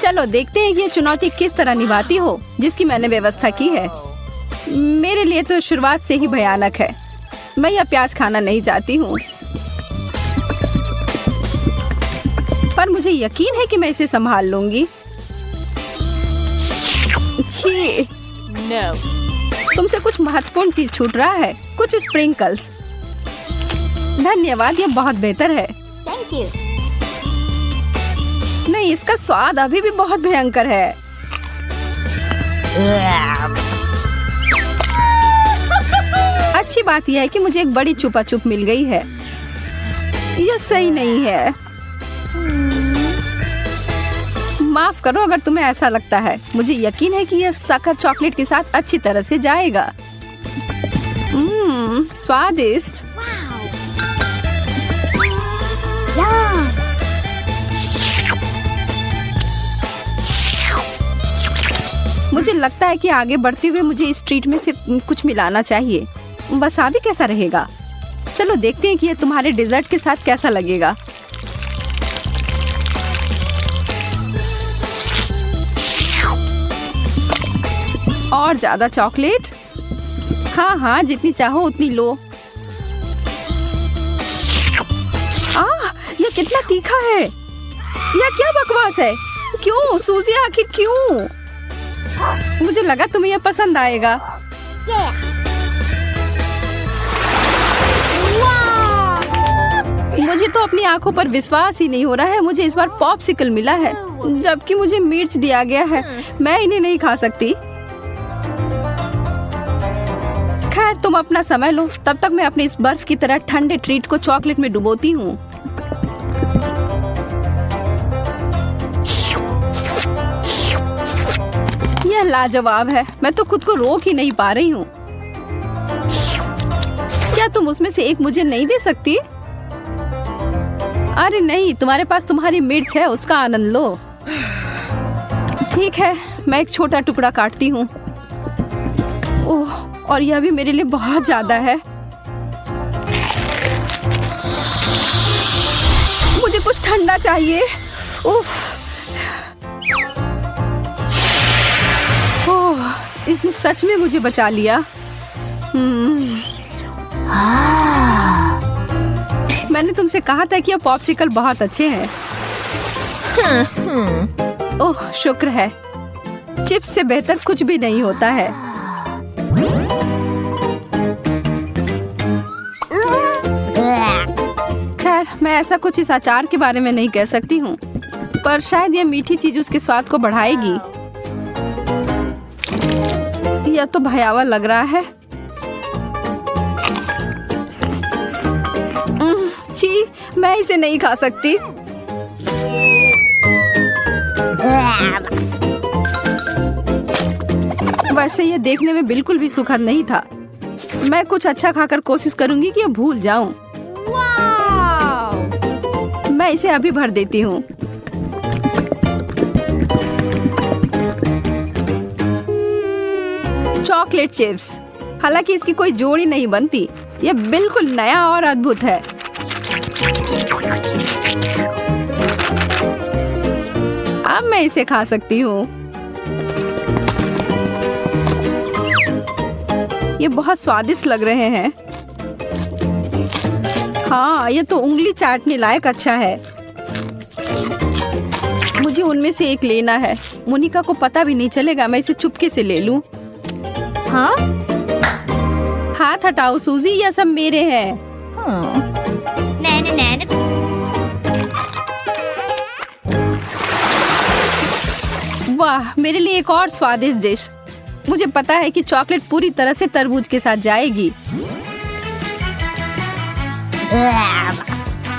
चलो देखते हैं कि ये चुनौती किस तरह निभाती हो जिसकी मैंने व्यवस्था की है। मेरे लिए तो शुरुआत से ही भयानक है। मैं यह प्याज खाना नहीं चाहती हूँ, पर मुझे यकीन है कि मैं इसे संभाल लूंगी। छी, तुमसे कुछ महत्वपूर्ण चीज छूट रहा है, कुछ स्प्रिंकल्स। धन्यवाद, ये बहुत बेहतर है। Thank you. नहीं, इसका स्वाद अभी भी बहुत भयंकर है। अच्छी बात यह है कि मुझे एक बड़ी चुपा चुप मिल गई है। यह सही नहीं है। माफ करो अगर तुम्हें ऐसा लगता है। मुझे यकीन है कि यह शक्कर चॉकलेट के साथ अच्छी तरह से जाएगा। स्वादिष्ट। Yum. मुझे लगता है कि आगे बढ़ते हुए मुझे इस ट्रीट में से कुछ मिलाना चाहिए। वसाबी कैसा रहेगा? चलो देखते हैं कि यह तुम्हारे डेजर्ट के साथ कैसा लगेगा। और ज्यादा चॉकलेट? हाँ हाँ, जितनी चाहो उतनी लो। यह कितना तीखा है। यह क्या बकवास है? क्यों सूजी, आखिर क्यों? मुझे लगा तुम्हें यह पसंद आएगा। Yeah. Wow. मुझे तो अपनी आंखों पर विश्वास ही नहीं हो रहा है। मुझे इस बार पॉप्सिकल मिला है, जबकि मुझे मिर्च दिया गया है। मैं इन्हें नहीं खा सकती। खैर, तुम अपना समय लो, तब तक मैं अपने इस बर्फ की तरह ठंडे ट्रीट को चॉकलेट में डुबोती हूँ। यह लाजवाब है। मैं तो खुद को रोक ही नहीं पा रही हूँ। क्या तुम उसमें से एक मुझे नहीं दे सकती? अरे नहीं, तुम्हारे पास तुम्हारी मिर्च है, उसका आनंद लो। ठीक है, मैं एक छोटा टुकड़ा काटती हूँ। ओह, और यह भी मेरे लिए बहुत ज्यादा है। मुझे कुछ ठंडा चाहिए। उफ। ओह, इसने सच में मुझे बचा लिया। मैंने तुमसे कहा था कि ये पॉप्सिकल बहुत अच्छे हैं। ओह, शुक्र है। चिप्स से बेहतर कुछ भी नहीं होता है। खैर, मैं ऐसा कुछ इस अचार के बारे में नहीं कह सकती हूँ, पर शायद यह मीठी चीज उसके स्वाद को बढ़ाएगी। यह तो भयावह लग रहा है। छी, मैं इसे नहीं खा सकती। वैसे यह देखने में बिल्कुल भी सुखद नहीं था। मैं कुछ अच्छा खाकर कोशिश करूंगी कि यह भूल जाऊं। मैं इसे अभी भर देती हूँ। Chocolate chips. हालांकि इसकी कोई जोड़ी नहीं बनती। यह बिल्कुल नया और अद्भुत है। अब मैं इसे खा सकती हूँ। ये बहुत स्वादिष्ट लग रहे हैं। हाँ, ये तो उंगली चाटने लायक अच्छा है। मुझे उनमें से एक लेना है। मोनिका को पता भी नहीं चलेगा। मैं इसे चुपके से ले लूं। हाँ? हाथ हटाओ सूजी, यह सब मेरे हैं। Nana. वाह, मेरे लिए एक और स्वादिष्ट डिश। मुझे पता है कि चॉकलेट पूरी तरह से तरबूज के साथ जाएगी,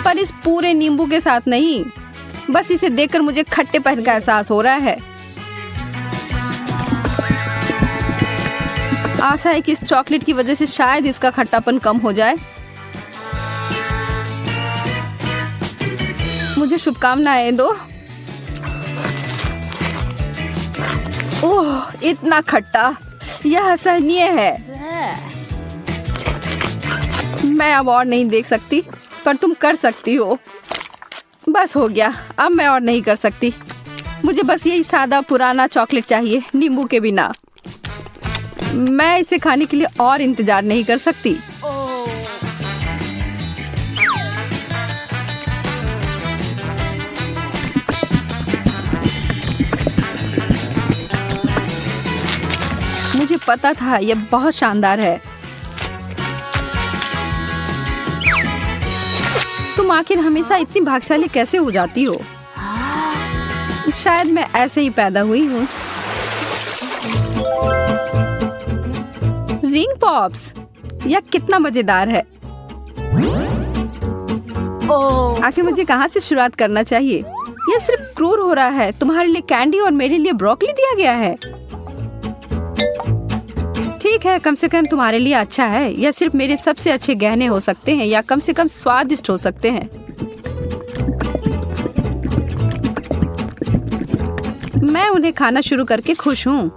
पर इस पूरे नींबू के साथ नहीं। बस इसे देखकर मुझे खट्टेपन का एहसास हो रहा है। आशा है कि इस चॉकलेट की वजह से शायद इसका खट्टापन कम हो जाए। मुझे शुभकामनाएं दो। ओह, इतना खट्टा, यह असहनीय है। मैं अब और नहीं देख सकती, पर तुम कर सकती हो। बस हो गया, अब मैं और नहीं कर सकती। मुझे बस यही सादा पुराना चॉकलेट चाहिए, नींबू के बिना। मैं इसे खाने के लिए और इंतजार नहीं कर सकती। मुझे पता था यह बहुत शानदार है। तुम आखिर हमेशा इतनी भाग्यशाली कैसे हो जाती हो? शायद मैं ऐसे ही पैदा हुई हूँ। रिंग पॉप्स, यह कितना मजेदार है। आखिर मुझे कहाँ से शुरुआत करना चाहिए? यह सिर्फ क्रूर हो रहा है। तुम्हारे लिए कैंडी और मेरे लिए ब्रोकली दिया गया है। ठीक है, कम से कम तुम्हारे लिए अच्छा है। यह सिर्फ मेरे सबसे अच्छे गहने हो सकते हैं, या कम से कम स्वादिष्ट हो सकते हैं। मैं उन्हें खाना शुरू करके खुश हूँ।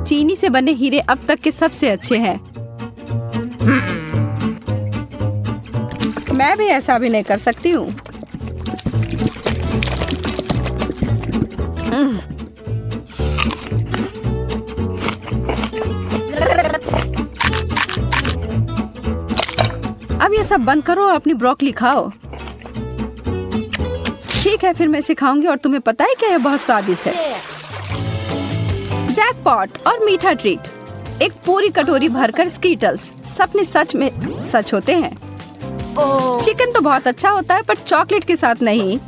चीनी से बने हीरे अब तक के सबसे अच्छे हैं। मैं भी ऐसा भी नहीं कर सकती हूँ। अब ये सब बंद करो और अपनी ब्रोकली खाओ। ठीक है, फिर मैं इसे खाऊंगी और तुम्हें पता है क्या, यह बहुत स्वादिष्ट है। जैकपॉट और मीठा ट्रीट। एक पूरी कटोरी भरकर स्कीटल्स। सपने सच में सच होते हैं। चिकन तो बहुत अच्छा होता है, पर चॉकलेट के साथ नहीं।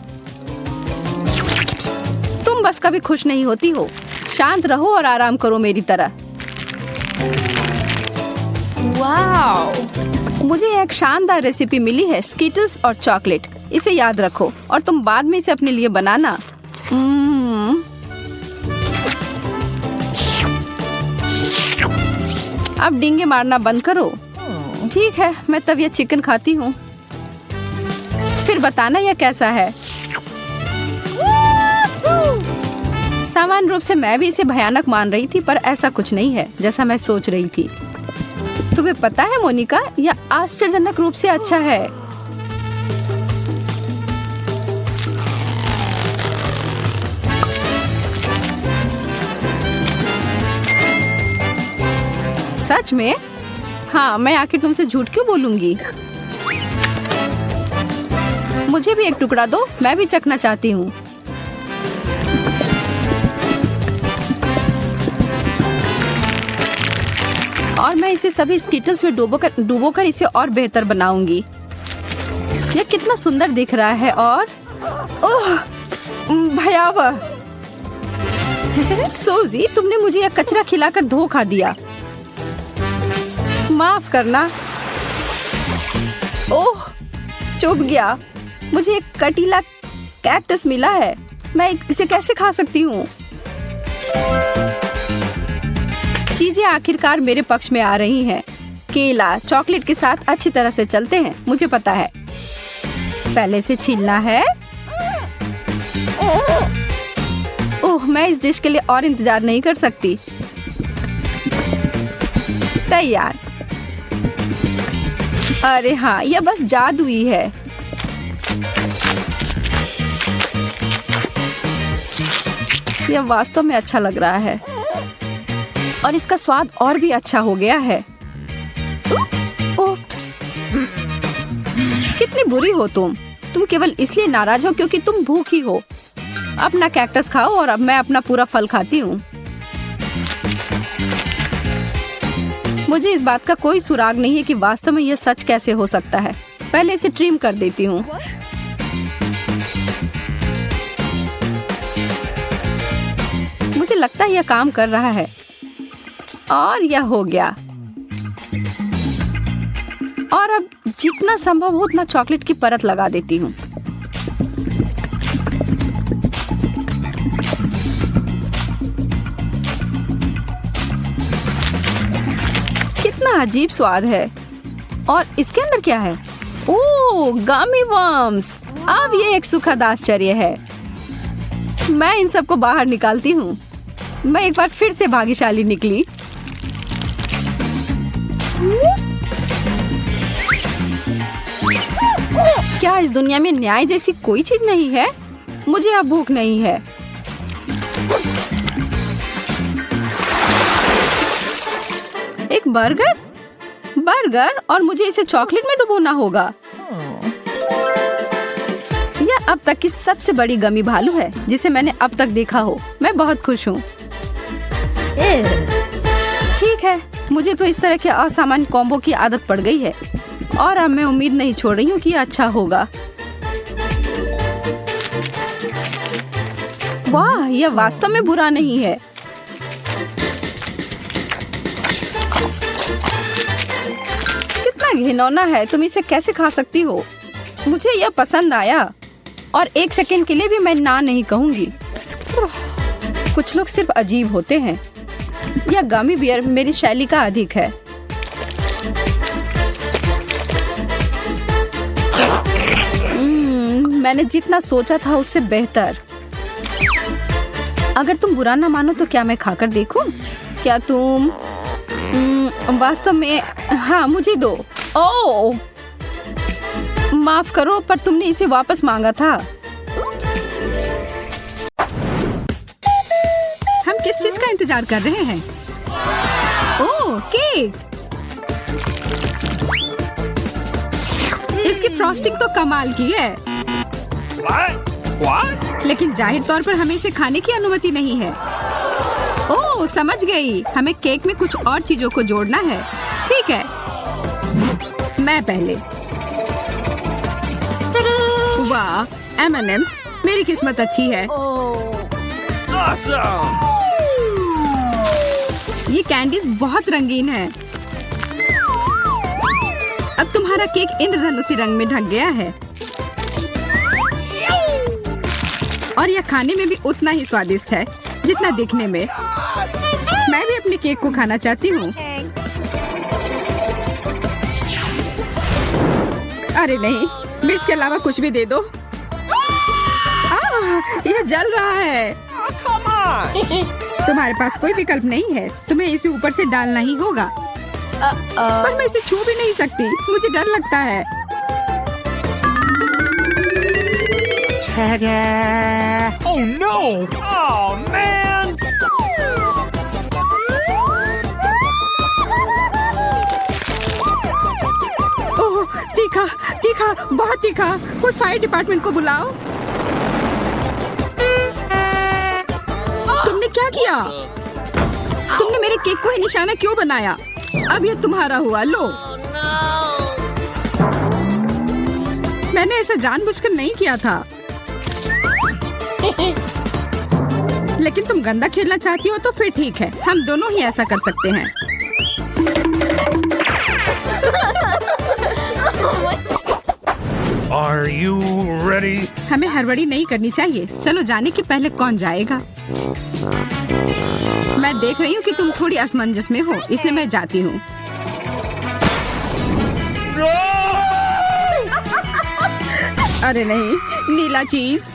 तुम बस कभी खुश नहीं होती हो। शांत रहो और आराम करो मेरी तरह। वाओ! मुझे एक शानदार रेसिपी मिली है, स्कीटल्स और चॉकलेट। इसे याद रखो और तुम बाद में इसे अपने लिए बनाना। अब डींगे मारना बंद करो। ठीक है, मैं तब यह चिकन खाती हूँ। फिर बताना यह कैसा है। सामान्य रूप से मैं भी इसे भयानक मान रही थी, पर ऐसा कुछ नहीं है जैसा मैं सोच रही थी। तुम्हें पता है मोनिका, यह आश्चर्यजनक रूप से अच्छा है। सच में? हाँ, मैं आखिर तुमसे झूठ क्यों बोलूंगी। मुझे भी एक टुकड़ा दो, मैं भी चखना चाहती हूँ। और मैं इसे सभी स्कीटल्स में डुबोकर इसे और बेहतर बनाऊंगी। यह कितना सुंदर दिख रहा है और ओह, भयावह। सोजी, तुमने मुझे यह कचरा खिलाकर धोखा दिया। माफ करना। ओह, चुभ गया। मुझे एक कटीला कैक्टस मिला है। मैं इसे कैसे खा सकती हूँ? चीजें आखिरकार मेरे पक्ष में आ रही हैं। केला चॉकलेट के साथ अच्छी तरह से चलते हैं, मुझे पता है। पहले से छीलना है। ओह, मैं इस डिश के लिए और इंतजार नहीं कर सकती। तैयार। अरे हाँ, यह बस जादुई है। यह वास्तव में अच्छा लग रहा है और इसका स्वाद और भी अच्छा हो गया है। उप्स। कितनी बुरी हो तुम केवल इसलिए नाराज हो क्योंकि तुम भूखी हो। अपना कैक्टस खाओ और अब मैं अपना पूरा फल खाती हूँ। मुझे इस बात का कोई सुराग नहीं है कि वास्तव में यह सच कैसे हो सकता है। पहले इसे ट्रिम कर देती हूँ। मुझे लगता है यह काम कर रहा है और यह हो गया। और अब जितना संभव हो उतना चॉकलेट की परत लगा देती हूँ। कितना अजीब स्वाद है। और इसके अंदर क्या है? ओह, गमी वर्म्स। अब ये एक सुखद आश्चर्य है। मैं इन सबको बाहर निकालती हूँ। मैं एक बार फिर से भाग्यशाली निकली। क्या इस दुनिया में न्याय जैसी कोई चीज नहीं है? मुझे अब भूख नहीं है। एक बर्गर? बर्गर और मुझे इसे चॉकलेट में डुबोना होगा। यह अब तक की सबसे बड़ी गमी भालू है जिसे मैंने अब तक देखा हो। मैं बहुत खुश हूँ। ठीक है, मुझे तो इस तरह के असामान्य कॉम्बो की आदत पड़ गई है और अब मैं उम्मीद नहीं छोड़ रही हूँ कि यह अच्छा होगा। वाह, यह वास्तव में बुरा नहीं है। कितना घिनौना है, तुम इसे कैसे खा सकती हो? मुझे यह पसंद आया और एक सेकंड के लिए भी मैं ना नहीं कहूंगी। कुछ लोग सिर्फ अजीब होते हैं। यह गमी बियर मेरी शैली का अधिक है। मैंने जितना सोचा था उससे बेहतर। अगर तुम बुरा ना मानो तो क्या मैं खाकर देखूं? क्या तुम वास्तव में? हाँ, मुझे दो। ओह, माफ करो, पर तुमने इसे वापस मांगा था। हम किस चीज का इंतजार कर रहे हैं? ओह, केक। इसकी फ्रॉस्टिंग तो कमाल की है। What? लेकिन जाहिर तौर पर हमें इसे खाने की अनुमति नहीं है। ओह, समझ गई। हमें केक में कुछ और चीजों को जोड़ना है। ठीक है, मैं पहले। वाह, M&M's, मेरी किस्मत अच्छी है। Awesome! ये कैंडीज बहुत रंगीन है। अब तुम्हारा केक इंद्रधनुषी रंग में ढक गया है और यह खाने में भी उतना ही स्वादिष्ट है जितना दिखने में। मैं भी अपने केक को खाना चाहती हूँ। अरे नहीं, मिर्च के अलावा कुछ भी दे दो। यह जल रहा है। Come on! तुम्हारे पास कोई विकल्प नहीं है, तुम्हें इसे ऊपर से डालना ही होगा। पर मैं इसे छू भी नहीं सकती, मुझे डर लगता है। Oh no! Oh man! ओह, तीखा, तीखा, बहुत तीखा। कोई फायर डिपार्टमेंट को बुलाओ। तुमने क्या किया? तुमने मेरे केक को ही निशाना क्यों बनाया? अब ये तुम्हारा हुआ, लो। मैंने ऐसा जानबूझकर नहीं किया था। लेकिन तुम गंदा खेलना चाहती हो तो फिर ठीक है, हम दोनों ही ऐसा कर सकते हैं। Are you ready? हमें हड़बड़ी नहीं करनी चाहिए। चलो जाने के पहले कौन जाएगा? मैं देख रही हूँ कि तुम थोड़ी असमंजस में हो, इसलिए मैं जाती हूँ। अरे नहीं, नीला चीज।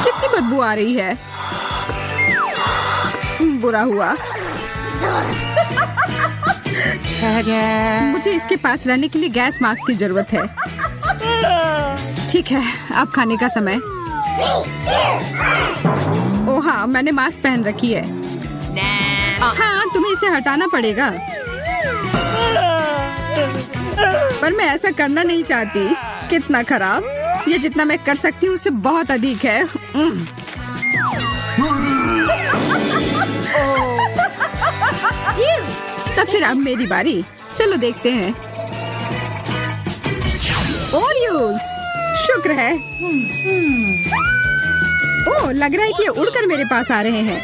कितनी बदबू आ रही है। बुरा हुआ। मुझे इसके पास रहने के लिए गैस मास्क की जरूरत है। ठीक है, अब खाने का समय। ओह हाँ, मैंने मास्क पहन रखी है। हाँ, तुम्हें इसे हटाना पड़ेगा। पर मैं ऐसा करना नहीं चाहती। कितना खराब। ये जितना मैं कर सकती हूँ उससे बहुत अधिक है। तब फिर अब मेरी बारी। चलो देखते हैं। ओरियोस, शुक्र है। ओह, लग रहा है कि ये उड़कर मेरे पास आ रहे हैं।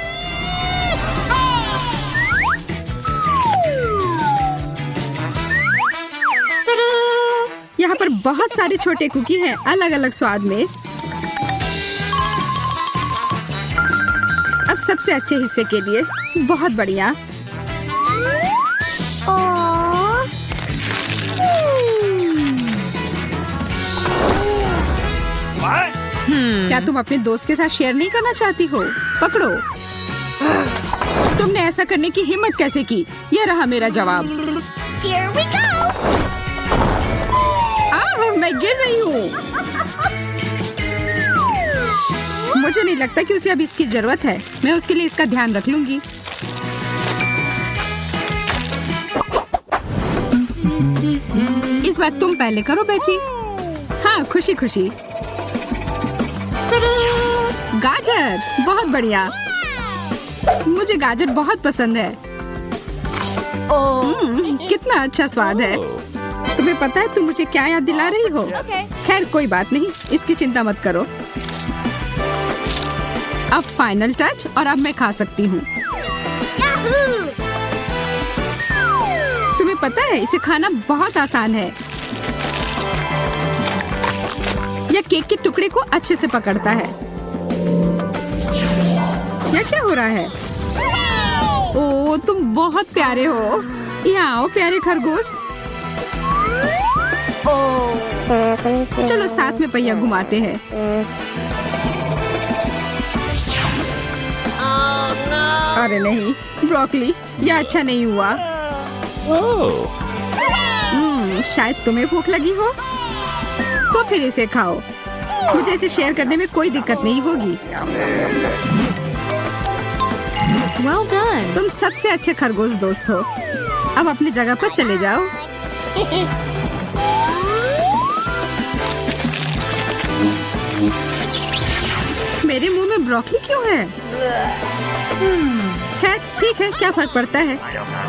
यहाँ पर बहुत सारे छोटे कुकी हैं, अलग अलग स्वाद में। अब सबसे अच्छे हिस्से के लिए बहुत बढ़िया। What? क्या तुम अपने दोस्त के साथ शेयर नहीं करना चाहती हो? पकड़ो। तुमने ऐसा करने की हिम्मत कैसे की? यह रहा मेरा जवाब। Here we go! मैं गिर रही हूँ। मुझे नहीं लगता कि उसे अब इसकी जरूरत है। मैं उसके लिए इसका ध्यान रख लूंगी। इस बार तुम पहले करो बेटी। हाँ, खुशी खुशी। गाजर, बहुत बढ़िया। मुझे गाजर बहुत पसंद है। कितना अच्छा स्वाद है। तुम्हें पता है तुम मुझे क्या याद दिला रही हो? खैर कोई बात नहीं, इसकी चिंता मत करो। अब फाइनल टच, और अब मैं खा सकती हूँ। तुम्हें पता है इसे खाना बहुत आसान है। यह केक के टुकड़े को अच्छे से पकड़ता है। यह क्या हो रहा है? ओ, तुम बहुत प्यारे हो। यहाँ आओ प्यारे खरगोश। चलो साथ में पहिया घुमाते हैं। अरे नहीं ब्रोकली, यह अच्छा नहीं हुआ। शायद तुम्हें भूख लगी हो, तो फिर इसे खाओ। मुझे इसे शेयर करने में कोई दिक्कत नहीं होगी। Well done. तुम सबसे अच्छे खरगोश दोस्त हो। अब अपनी जगह पर चले जाओ। मेरे मुंह में ब्रोकली क्यों है? खैर ठीक है, क्या फर्क पड़ता है।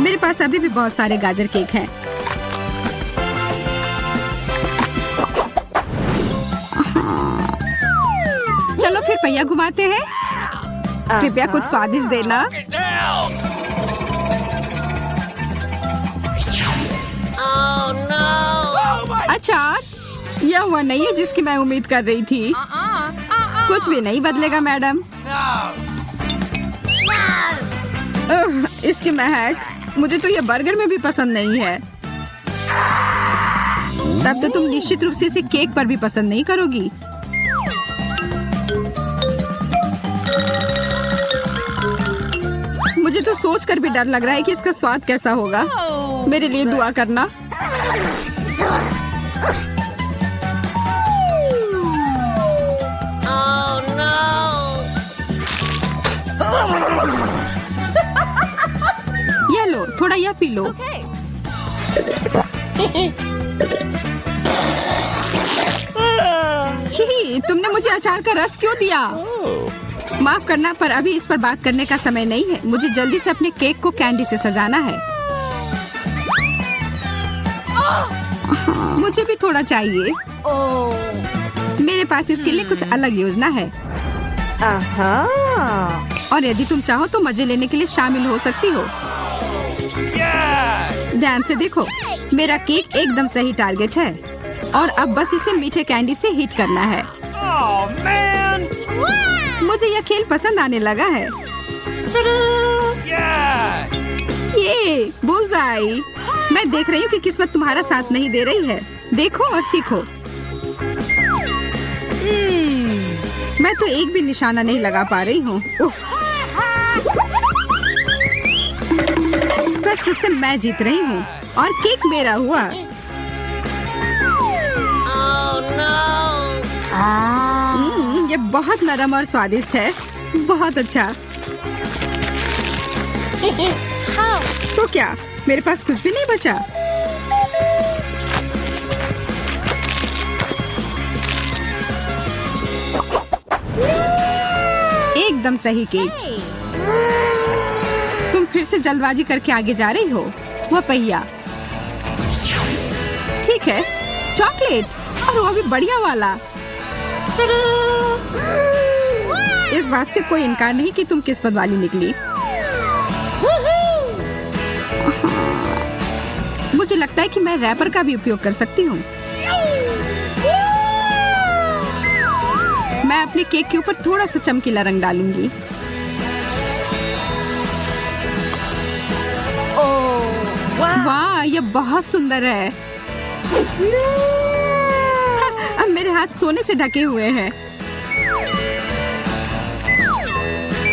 मेरे पास अभी भी बहुत सारे गाजर केक हैं। चलो फिर पहिया घुमाते हैं। कृपया कुछ स्वादिष्ट देना। अच्छा, यह हुआ नहीं है जिसकी मैं उम्मीद कर रही थी। कुछ भी नहीं बदलेगा मैडम। इसकी महक, मुझे तो यह बर्गर में भी पसंद नहीं है। तब तो तुम निश्चित रूप से इसे केक पर भी पसंद नहीं करोगी। मुझे तो सोचकर भी डर लग रहा है कि इसका स्वाद कैसा होगा। मेरे लिए दुआ करना। ये लो, थोड़ा यह पी लो। छी, तुमने मुझे अचार का रस क्यों दिया? माफ करना, पर अभी इस पर बात करने का समय नहीं है। मुझे जल्दी से अपने केक को कैंडी से सजाना है। मुझे भी थोड़ा चाहिए। मेरे पास इसके लिए कुछ अलग योजना है। और यदि तुम चाहो तो मजे लेने के लिए शामिल हो सकती हो। ध्यान से देखो, मेरा केक एकदम सही टारगेट है। और अब बस इसे मीठे कैंडी से हिट करना है। मुझे यह खेल पसंद आने लगा है। ये बुलजाई। मैं देख रही हूँ कि किस्मत तुम्हारा साथ नहीं दे रही है। देखो और सीखो। मैं तो एक भी निशाना नहीं लगा पा रही हूँ। स्पष्ट रूप से मैं जीत रही हूँ और केक मेरा हुआ। ये बहुत नरम और स्वादिष्ट है। बहुत अच्छा। तो क्या मेरे पास कुछ भी नहीं बचा? एकदम सही केक। तुम फिर से जल्दबाजी करके आगे जा रही हो। वह पहिया। ठीक है, चॉकलेट, और वो भी बढ़िया वाला। इस बात से कोई इनकार नहीं कि तुम किस्मत वाली निकली। मुझे लगता है कि मैं रैपर का भी उपयोग कर सकती हूँ। मैं अपने केक के ऊपर थोड़ा सा चमकीला रंग डालूंगी। वाह, यह बहुत सुंदर है। अब मेरे हाथ सोने से ढके हुए हैं।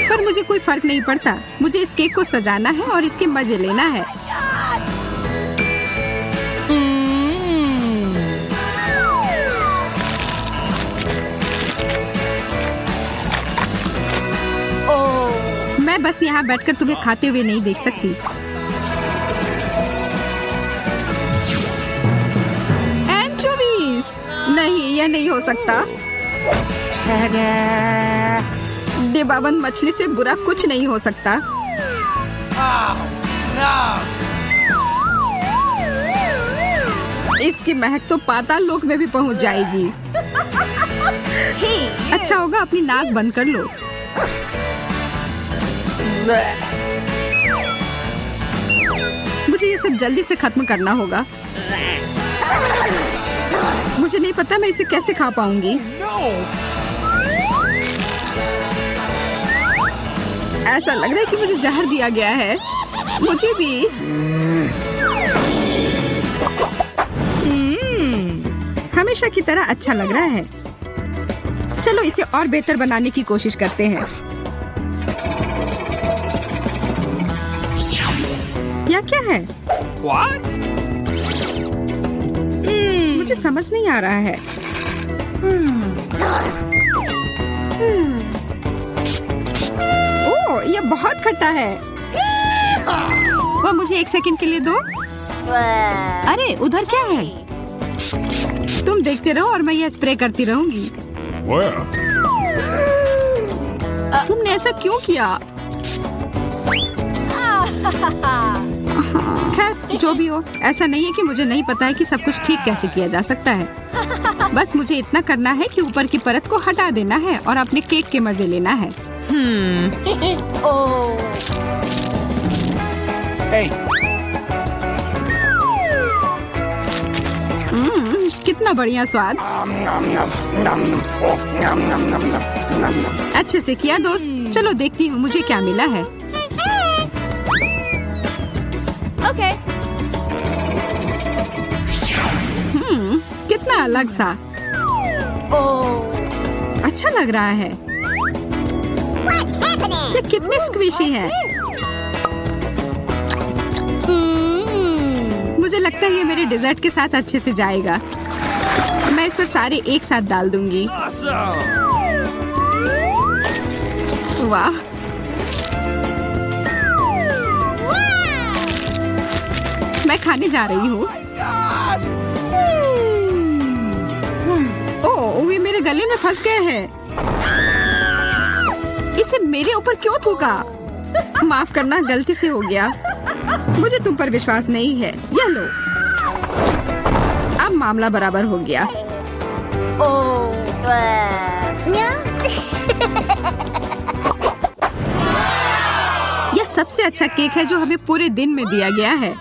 पर मुझे कोई फर्क नहीं पड़ता। मुझे इस केक को सजाना है और इसके मजे लेना है। मैं बस यहाँ बैठकर तुम्हें खाते हुए नहीं देख सकती। एंचोवीज! नहीं, यह नहीं हो सकता। डिब्बाबंद मछली से बुरा कुछ नहीं हो सकता। इसकी महक तो पाताल लोक में भी पहुंच जाएगी। अच्छा होगा अपनी नाक बंद कर लो। मुझे ये सब जल्दी से खत्म करना होगा। मुझे नहीं पता मैं इसे कैसे खा पाऊंगी। ऐसा लग रहा है कि मुझे जहर दिया गया है। मुझे भी। हमेशा की तरह अच्छा लग रहा है। चलो इसे और बेहतर बनाने की कोशिश करते हैं। यह क्या है? What? मुझे समझ नहीं आ रहा है। ओह, यह बहुत खट्टा है। वो मुझे 1 सेकंड के लिए दो। अरे उधर क्या है? तुम देखते रहो और मैं यह स्प्रे करती रहूंगी। तुमने ऐसा क्यों किया? खैर जो भी हो, ऐसा नहीं है कि मुझे नहीं पता है कि सब कुछ ठीक कैसे किया जा सकता है। बस मुझे इतना करना है कि ऊपर की परत को हटा देना है और अपने केक के मजे लेना है। Hey. कितना बढ़िया स्वाद। अच्छे से किया दोस्त। चलो देखती हूँ मुझे क्या मिला है। Okay. कितना अलग सा। अच्छा लग रहा है। ये कितनी स्क्विशी है। मुझे लगता है ये मेरे डेजर्ट के साथ अच्छे से जाएगा। मैं इस पर सारे एक साथ डाल दूंगी। Awesome. वाह, मैं खाने जा रही हूँ। ओह, वे मेरे गले में फंस गए हैं। इसे मेरे ऊपर क्यों थूका? माफ करना, गलती से हो गया। मुझे तुम पर विश्वास नहीं है। यह लो। अब मामला बराबर हो गया। यह सबसे अच्छा केक है जो हमें पूरे दिन में दिया गया है।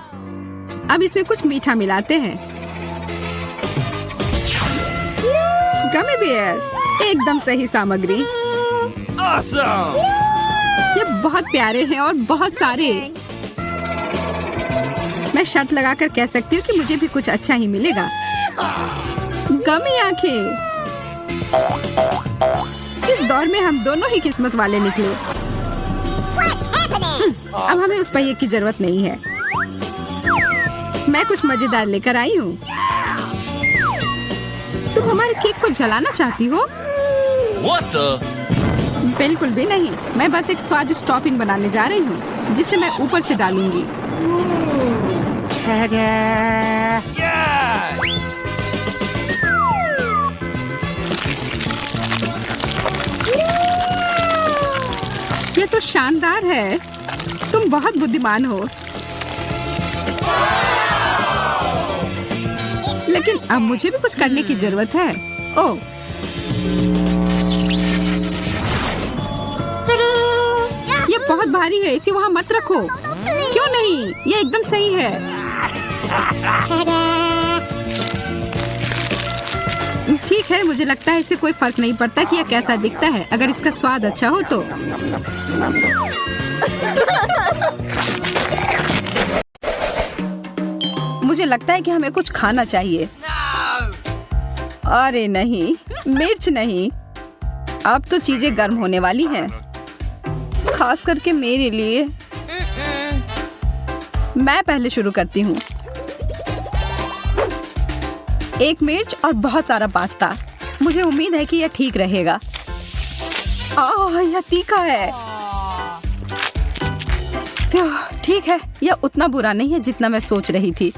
अब इसमें कुछ मीठा मिलाते हैं। गमी बेयर, एकदम सही सामग्री। Awesome. ये बहुत प्यारे हैं और बहुत सारे। मैं शर्त लगाकर कह सकती हूँ कि मुझे भी कुछ अच्छा ही मिलेगा। गमी आंखें। इस दौर में हम दोनों ही किस्मत वाले निकले। अब हमें उस पहिए की जरूरत नहीं है। मैं कुछ मजेदार लेकर आई हूँ। तुम हमारे केक को जलाना चाहती हो? What the? बिल्कुल भी नहीं। मैं बस एक स्वादिष्ट टॉपिंग बनाने जा रही हूँ जिसे मैं ऊपर से डालूंगी। Yeah. ये तो शानदार है। तुम बहुत बुद्धिमान हो। लेकिन अब मुझे भी कुछ करने की जरूरत है। ओह, ये बहुत भारी है। इसे वहाँ मत रखो। क्यों नहीं? ये एकदम सही है। ठीक है, मुझे लगता है इसे कोई फर्क नहीं पड़ता कि यह कैसा दिखता है, अगर इसका स्वाद अच्छा हो तो। मुझे लगता है कि हमें कुछ खाना चाहिए। अरे नहीं, मिर्च नहीं। अब तो चीजें गर्म होने वाली हैं, खास करके मेरे लिए। मैं पहले शुरू करती हूँ। 1 मिर्च और बहुत सारा पास्ता। मुझे उम्मीद है कि यह ठीक रहेगा। यह तीखा है। ठीक है, यह उतना बुरा नहीं है जितना मैं सोच रही थी।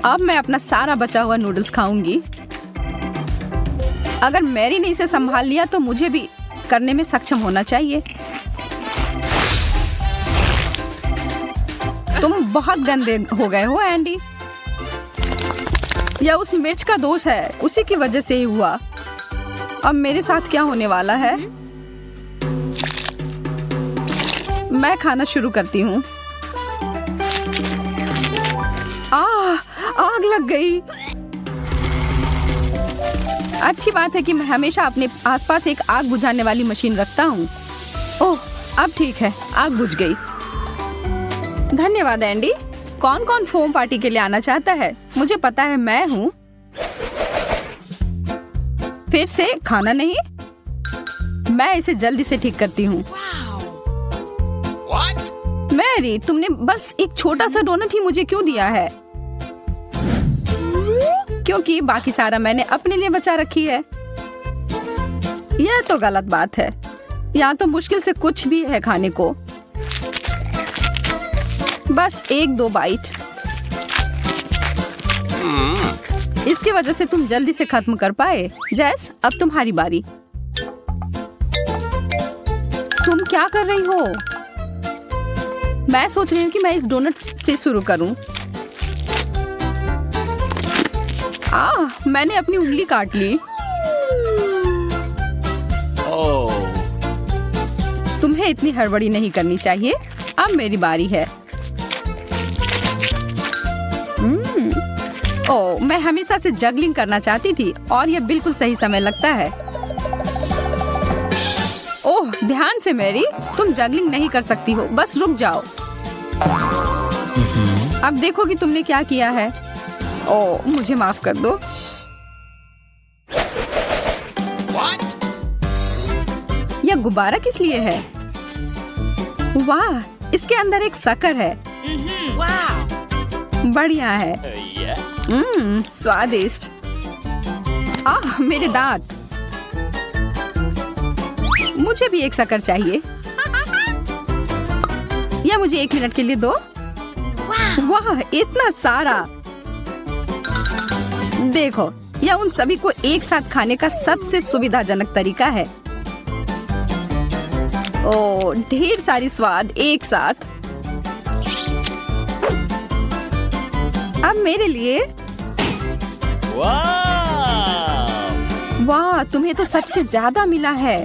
अब मैं अपना सारा बचा हुआ नूडल्स खाऊंगी। अगर मैरी ने इसे संभाल लिया तो मुझे भी करने में सक्षम होना चाहिए। तुम बहुत गंदे हो गए हो एंडी। यह उस मिर्च का दोष है, उसी की वजह से ही हुआ। अब मेरे साथ क्या होने वाला है? मैं खाना शुरू करती हूँ। आग लग गई। अच्छी बात है कि मैं हमेशा अपने आसपास एक आग बुझाने वाली मशीन रखता हूँ। ओह, अब ठीक है, आग बुझ गई। धन्यवाद एंडी। कौन कौन फोम पार्टी के लिए आना चाहता है? मुझे पता है मैं हूँ। फिर से खाना नहीं, मैं इसे जल्दी से ठीक करती हूँ। मैरी, तुमने बस एक छोटा सा डोनट ही मुझे क्यों दिया है? क्योंकि बाकी सारा मैंने अपने लिए बचा रखी है। यह तो गलत बात है। यहाँ तो मुश्किल से कुछ भी है खाने को। बस 1-2 बाइट। इसकी वजह से तुम जल्दी से खत्म कर पाए। जैस, अब तुम्हारी बारी। तुम क्या कर रही हो? मैं सोच रही हूँ कि मैं इस डोनट से शुरू करूं। मैंने अपनी उंगली काट ली। तुम्हें इतनी हड़बड़ी नहीं करनी चाहिए। अब मेरी बारी है। ओह, मैं हमेशा से जगलिंग करना चाहती थी और यह बिल्कुल सही समय लगता है। ओह, ध्यान से मैरी, तुम जगलिंग नहीं कर सकती हो। बस रुक जाओ। अब देखो कि तुमने क्या किया है। ओह, मुझे माफ कर दो। यह गुब्बारा किस लिए है? वाह, इसके अंदर एक शक्कर है। बढ़िया है। स्वादिष्ट। मेरे दांत। मुझे भी एक शक्कर चाहिए। या मुझे 1 मिनट के लिए दो। वाह, इतना सारा। देखो, यह उन सभी को एक साथ खाने का सबसे सुविधाजनक तरीका है। ओह, ढेर सारी स्वाद एक साथ। अब मेरे लिए। वाह, तुम्हें तो सबसे ज्यादा मिला है।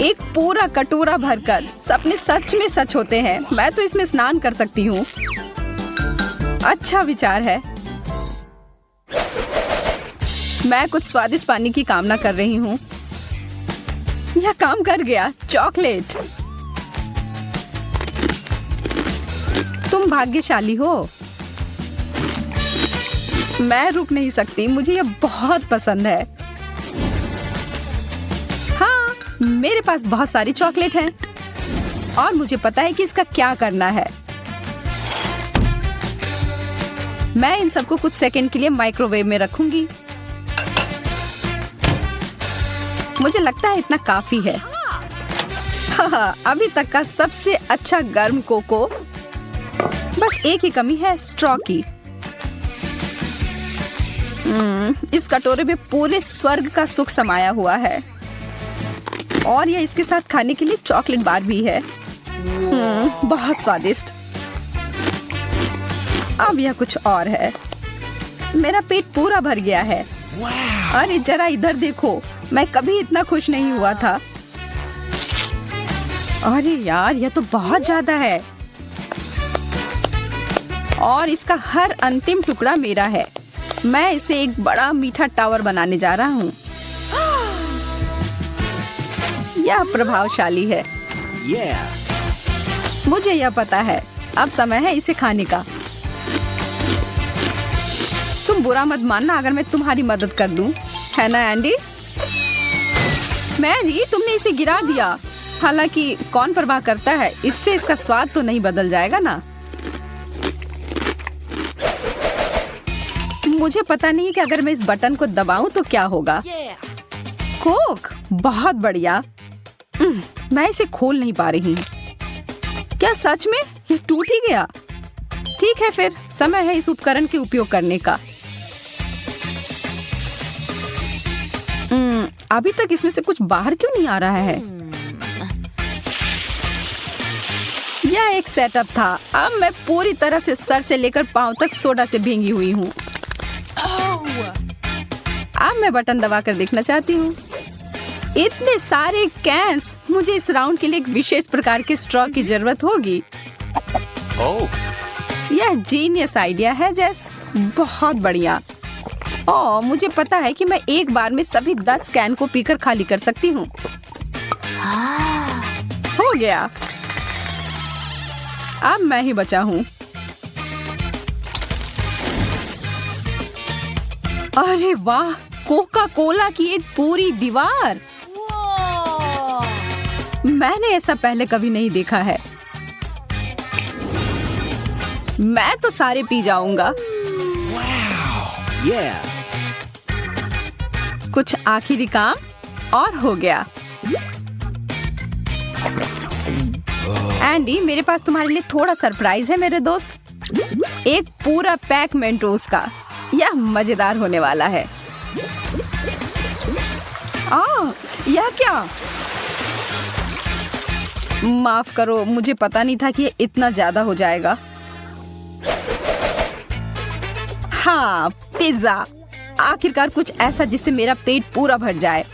एक पूरा कटोरा भरकर। सपने सच में सच होते हैं। मैं तो इसमें स्नान कर सकती हूँ। अच्छा विचार है। मैं कुछ स्वादिष्ट पानी की कामना कर रही हूँ। यह काम कर गया। चॉकलेट। तुम भाग्यशाली हो। मैं रुक नहीं सकती। मुझे यह बहुत पसंद है। हाँ, मेरे पास बहुत सारी चॉकलेट हैं और मुझे पता है कि इसका क्या करना है। मैं इन सबको कुछ सेकंड के लिए माइक्रोवेव में रखूंगी। मुझे लगता है इतना काफी है। हाँ, अभी तक का सबसे अच्छा गर्म कोको। बस एक ही कमी है, स्ट्रॉ की। इस कटोरे में पूरे स्वर्ग का सुख समाया हुआ है और यह इसके साथ खाने के लिए चॉकलेट बार भी है। बहुत स्वादिष्ट। अब यह कुछ और है। मेरा पेट पूरा भर गया है। अरे जरा इधर देखो, मैं कभी इतना खुश नहीं हुआ था। अरे यार, यह तो बहुत ज्यादा है और इसका हर अंतिम टुकड़ा मेरा है। मैं इसे एक बड़ा मीठा टावर बनाने जा रहा हूँ। यह प्रभावशाली है। मुझे यह पता है। अब समय है इसे खाने का। तुम बुरा मत मानना अगर मैं तुम्हारी मदद कर दूं, है ना एंडी? मैरी, तुमने इसे गिरा दिया। हालांकि कौन परवाह करता है, इससे इसका स्वाद तो नहीं बदल जाएगा ना। मुझे पता नहीं कि अगर मैं इस बटन को दबाऊं तो क्या होगा। कोक, बहुत बढ़िया। मैं इसे खोल नहीं पा रही हूँ। क्या सच में ये टूट ही गया? ठीक है, फिर समय है इस उपकरण के उपयोग करने का। अभी तक इसमें से कुछ बाहर क्यों नहीं आ रहा है? यह एक सेटअप था। अब मैं पूरी तरह से सर से लेकर पांव तक सोडा से भींगी हुई हूँ। अब मैं बटन दबाकर देखना चाहती हूँ। इतने सारे कैंस, मुझे इस राउंड के लिए एक विशेष प्रकार के स्ट्रॉ की जरूरत होगी। यह जीनियस आइडिया है जेस, बहुत बढ़िया। ओह, मुझे पता है कि मैं एक बार में सभी 10 कैन को पीकर खाली कर सकती हूँ। हो गया, अब मैं ही बचा हूँ। अरे वाह, कोका कोला की एक पूरी दीवार। मैंने ऐसा पहले कभी नहीं देखा है। मैं तो सारे पी जाऊंगा। कुछ आखिरी काम और हो गया। एंडी, मेरे पास तुम्हारे लिए थोड़ा सरप्राइज है मेरे दोस्त। एक पूरा पैक मेंटोस का। यह मजेदार होने वाला है। यह क्या? माफ करो, मुझे पता नहीं था कि ये इतना ज्यादा हो जाएगा। हाँ, पिज्जा। आखिरकार कुछ ऐसा जिससे मेरा पेट पूरा भर जाए।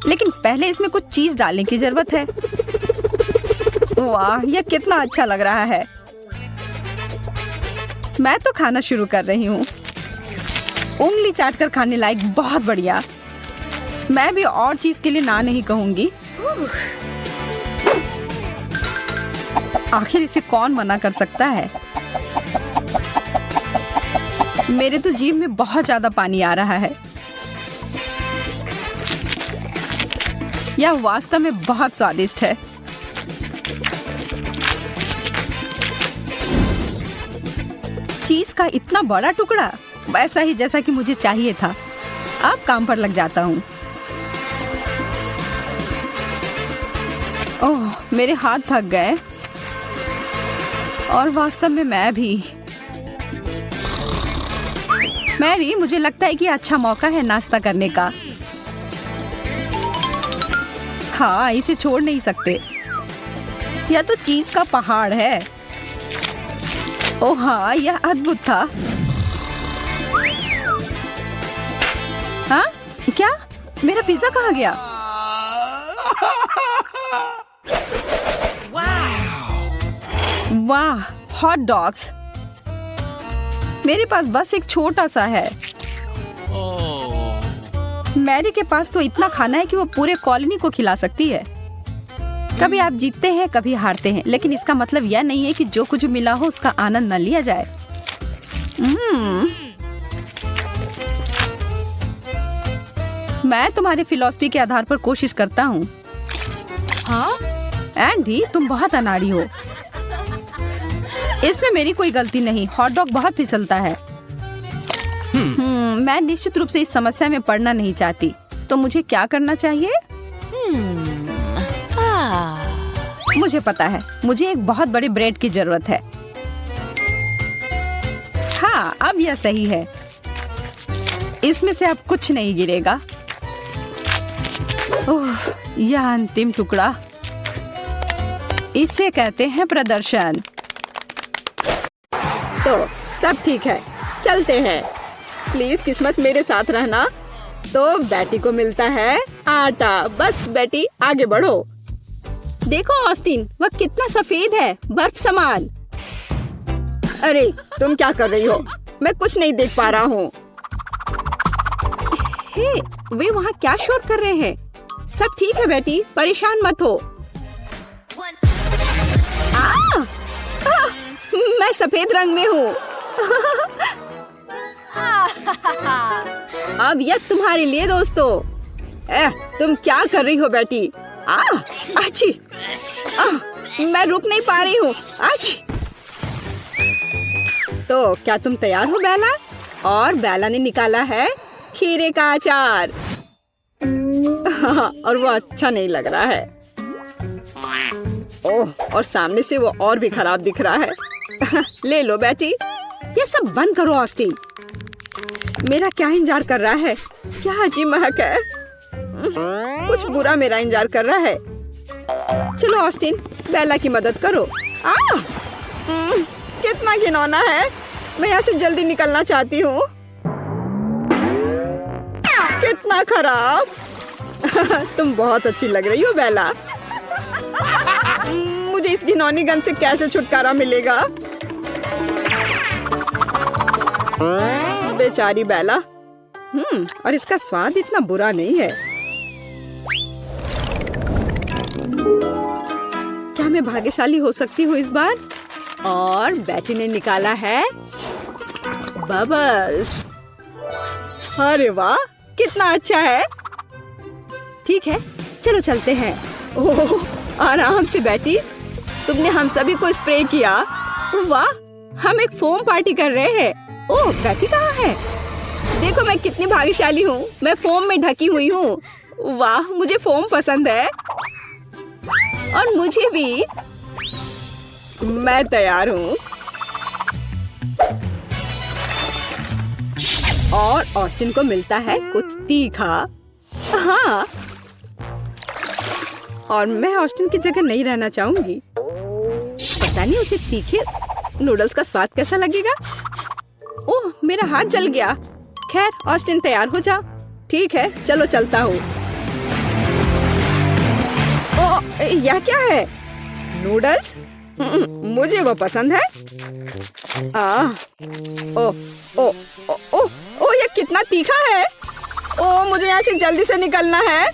लेकिन पहले इसमें कुछ चीज डालने की जरूरत है। वाह, यह कितना अच्छा लग रहा है। मैं तो खाना शुरू कर रही हूँ। उंगली चाटकर खाने लायक, बहुत बढ़िया। मैं भी और चीज के लिए ना नहीं कहूंगी। आखिर इसे कौन मना कर सकता है? मेरे तो जीभ में बहुत ज्यादा पानी आ रहा है। यह वास्तव में बहुत स्वादिष्ट है। चीज का इतना बड़ा टुकड़ा, वैसा ही जैसा कि मुझे चाहिए था। अब काम पर लग जाता हूँ। ओह, मेरे हाथ थक गए और वास्तव में मैं भी। मैरी, मुझे लगता है कि अच्छा मौका है नाश्ता करने का। हाँ, इसे छोड़ नहीं सकते। यह तो चीज का पहाड़ है। ओह हाँ, यह अद्भुत था। हाँ, क्या? मेरा पिज्जा कहाँ गया? वाह, हॉट डॉग्स। मेरे पास बस एक छोटा सा है। मैरी के पास तो इतना खाना है कि वो पूरे कॉलोनी को खिला सकती है। कभी आप जीतते हैं, कभी हारते हैं, लेकिन इसका मतलब यह नहीं है कि जो कुछ मिला हो उसका आनंद न लिया जाए। मैं तुम्हारी फिलॉसफी के आधार पर कोशिश करता हूँ। हाँ? एंडी, तुम बहुत अनाड़ी हो। इसमें मेरी कोई गलती नहीं। हॉट डॉग बहुत फिसलता है। मैं निश्चित रूप से इस समस्या में पड़ना नहीं चाहती। तो मुझे क्या करना चाहिए? मुझे पता है, मुझे एक बहुत बड़े ब्रेड की जरूरत है। हाँ, अब यह सही है। इसमें से अब कुछ नहीं गिरेगा। ओह, यह अंतिम टुकड़ा। इसे कहते हैं प्रदर्शन। तो सब ठीक है, चलते हैं। प्लीज किस्मत मेरे साथ रहना। तो बेटी को मिलता है आटा। बस बेटी, आगे बढ़ो। देखो ऑस्टिन, वह कितना सफेद है, बर्फ समान। अरे, तुम क्या कर रही हो? मैं कुछ नहीं देख पा रहा हूँ। हे, वे वहाँ क्या शोर कर रहे हैं? सब ठीक है बेटी, परेशान मत हो। मैं सफेद रंग में हूँ। अब यह तुम्हारे लिए दोस्तों। तुम क्या कर रही हो बेटी? आची, मैं रुक नहीं पा रही हूँ। तो क्या तुम तैयार हो बेला? और बेला ने निकाला है खीरे का अचार। और वो अच्छा नहीं लग रहा है। ओह, और सामने से वो और भी खराब दिख रहा है। ले लो बेटी, ये सब बंद करो ऑस्टिन। मेरा क्या इंतजार कर रहा है? क्या अजीब महक है। कुछ बुरा मेरा इंतजार कर रहा है। चलो ऑस्टिन, बेला की मदद करो। कितना घिनौना है। मैं यहाँ से जल्दी निकलना चाहती हूँ। कितना खराब। तुम बहुत अच्छी लग रही हो बेला। मुझे इस घिनौनी गन से कैसे छुटकारा मिलेगा? बेचारी बेला। और इसका स्वाद इतना बुरा नहीं है। क्या मैं भाग्यशाली हो सकती हूँ इस बार? और बेटी ने निकाला है बबल्स। अरे वाह, कितना अच्छा है। ठीक है, चलो चलते हैं। ओह, आराम से बेटी, तुमने हम सभी को स्प्रे किया। वाह, हम एक फोम पार्टी कर रहे हैं। ओह, बेटी कहाँ है? देखो मैं कितनी भाग्यशाली हूँ। मैं फोम में ढकी हुई हूँ। वाह, मुझे फोम पसंद है। और मुझे भी। मैं तैयार हूँ। और ऑस्टिन को मिलता है कुछ तीखा। हाँ, और मैं ऑस्टिन की जगह नहीं रहना चाहूंगी। पता नहीं उसे तीखे नूडल्स का स्वाद कैसा लगेगा। ओह, मेरा हाथ जल गया। खैर, ऑस्टिन तैयार हो जा। ठीक है, चलो चलता हूँ। ओह, यह क्या है? नूडल्स? मुझे वो पसंद है। ओह, ओह, ओह, ओह, ये कितना तीखा है। ओह, मुझे यहाँ से जल्दी से निकलना है।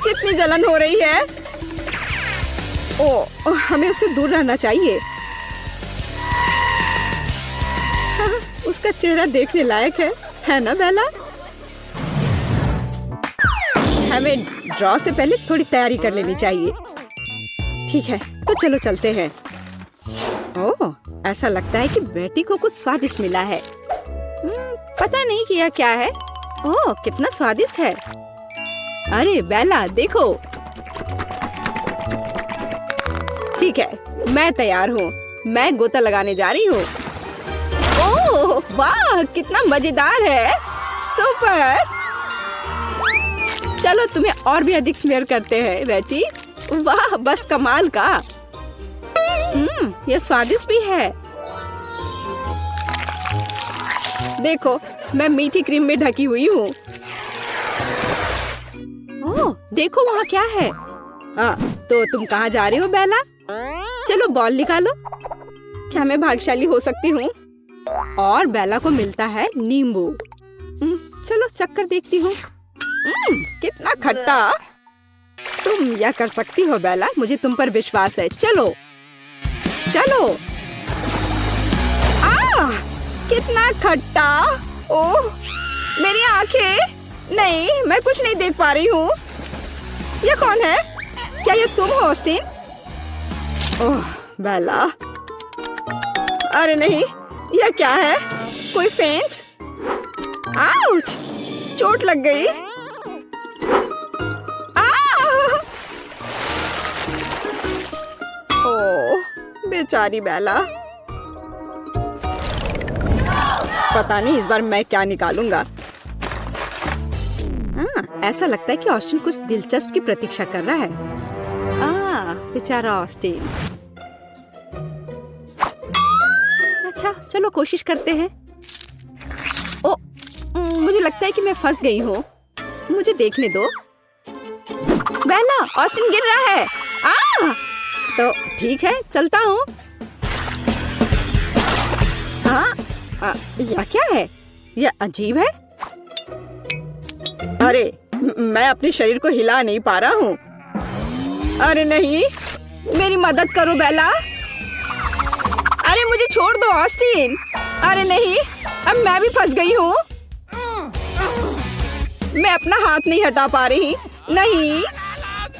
कितनी जलन हो रही है। ओह, हमें उससे दूर रहना चाहिए। उसका चेहरा देखने लायक है ना बेला? हमें ड्रॉ से पहले थोड़ी तैयारी कर लेनी चाहिए। ठीक है, तो चलो चलते हैं। ओह, ऐसा लगता है कि बेटी को कुछ स्वादिष्ट मिला है। पता नहीं कि यह क्या है। ओह, कितना स्वादिष्ट है। अरे बेला, देखो। ठीक है, मैं तैयार हूँ। मैं गोता लगाने जा रही हूँ। ओह वाह, कितना मजेदार है। सुपर। चलो तुम्हें और भी अधिक स्मेयर करते हैं बेटी। वाह, बस कमाल का। ये स्वादिष्ट भी है। देखो, मैं मीठी क्रीम में ढकी हुई हूँ। ओह, देखो वहाँ क्या है। हाँ, तो तुम कहाँ जा रही हो बेला? चलो बॉल निकालो। क्या मैं भाग्यशाली हो सकती हूँ? और बेला को मिलता है नींबू। चलो चक्कर देखती हूँ। कितना खट्टा। तुम यह कर सकती हो बेला, मुझे तुम पर विश्वास है। चलो चलो। कितना खट्टा। ओह, मेरी आंखें। नहीं, मैं कुछ नहीं देख पा रही हूँ। ये कौन है? क्या ये तुम हो ऑस्टिन? ओह बेला। अरे नहीं, यह क्या है? कोई फेंस? आउच! चोट लग गई। ओह, बेचारी बेला। पता नहीं इस बार मैं क्या निकालूंगा। ऐसा लगता है कि ऑस्टिन कुछ दिलचस्प की प्रतीक्षा कर रहा है। बेचारा ऑस्टिन। अच्छा, चलो कोशिश करते हैं। ओ, मुझे लगता है कि मैं फंस गई हूँ। मुझे देखने दो। बेला, ऑस्टिन गिर रहा है। तो ठीक है, चलता हूँ। यह क्या है? यह अजीब है। अरे, मैं अपने शरीर को हिला नहीं पा रहा हूँ। अरे नहीं, मेरी मदद करो बेला। अरे मुझे छोड़ दो ऑस्टिन। अरे नहीं, अब मैं भी फंस गई हूँ। मैं अपना हाथ नहीं हटा पा रही। नहीं,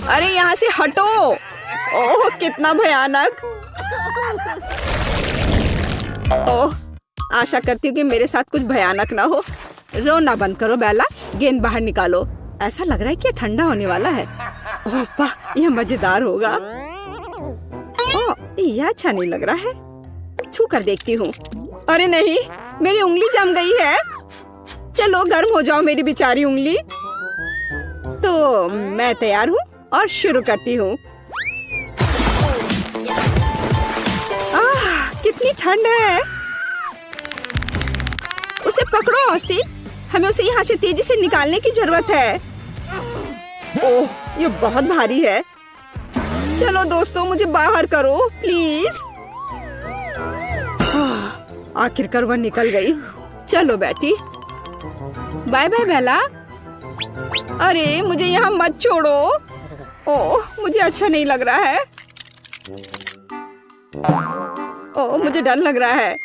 अरे यहाँ से हटो। ओह, कितना भयानक। ओह, आशा करती हूँ कि मेरे साथ कुछ भयानक ना हो। रोना बंद करो बेला, गेंद बाहर निकालो। ऐसा लग रहा है कि ये ठंडा होने वाला है। ओह वाह, यह मजेदार होगा। ओह, यह अच्छा नहीं लग रहा है। छू कर देखती हूँ। अरे नहीं, मेरी उंगली जम गई है। चलो गर्म हो जाओ मेरी बेचारी उंगली। तो मैं तैयार हूँ और शुरू करती हूँ। कितनी ठंड है। उसे पकड़ो ऑस्टिन, हमें उसे यहाँ से तेजी से निकालने की जरूरत है। ओह, ये बहुत भारी है। चलो दोस्तों, मुझे बाहर करो प्लीज। आखिरकार वह निकल गई। चलो बेटी। बाय बाय बेला। अरे मुझे यहाँ मत छोड़ो। ओह, मुझे अच्छा नहीं लग रहा है। ओह, मुझे डर लग रहा है।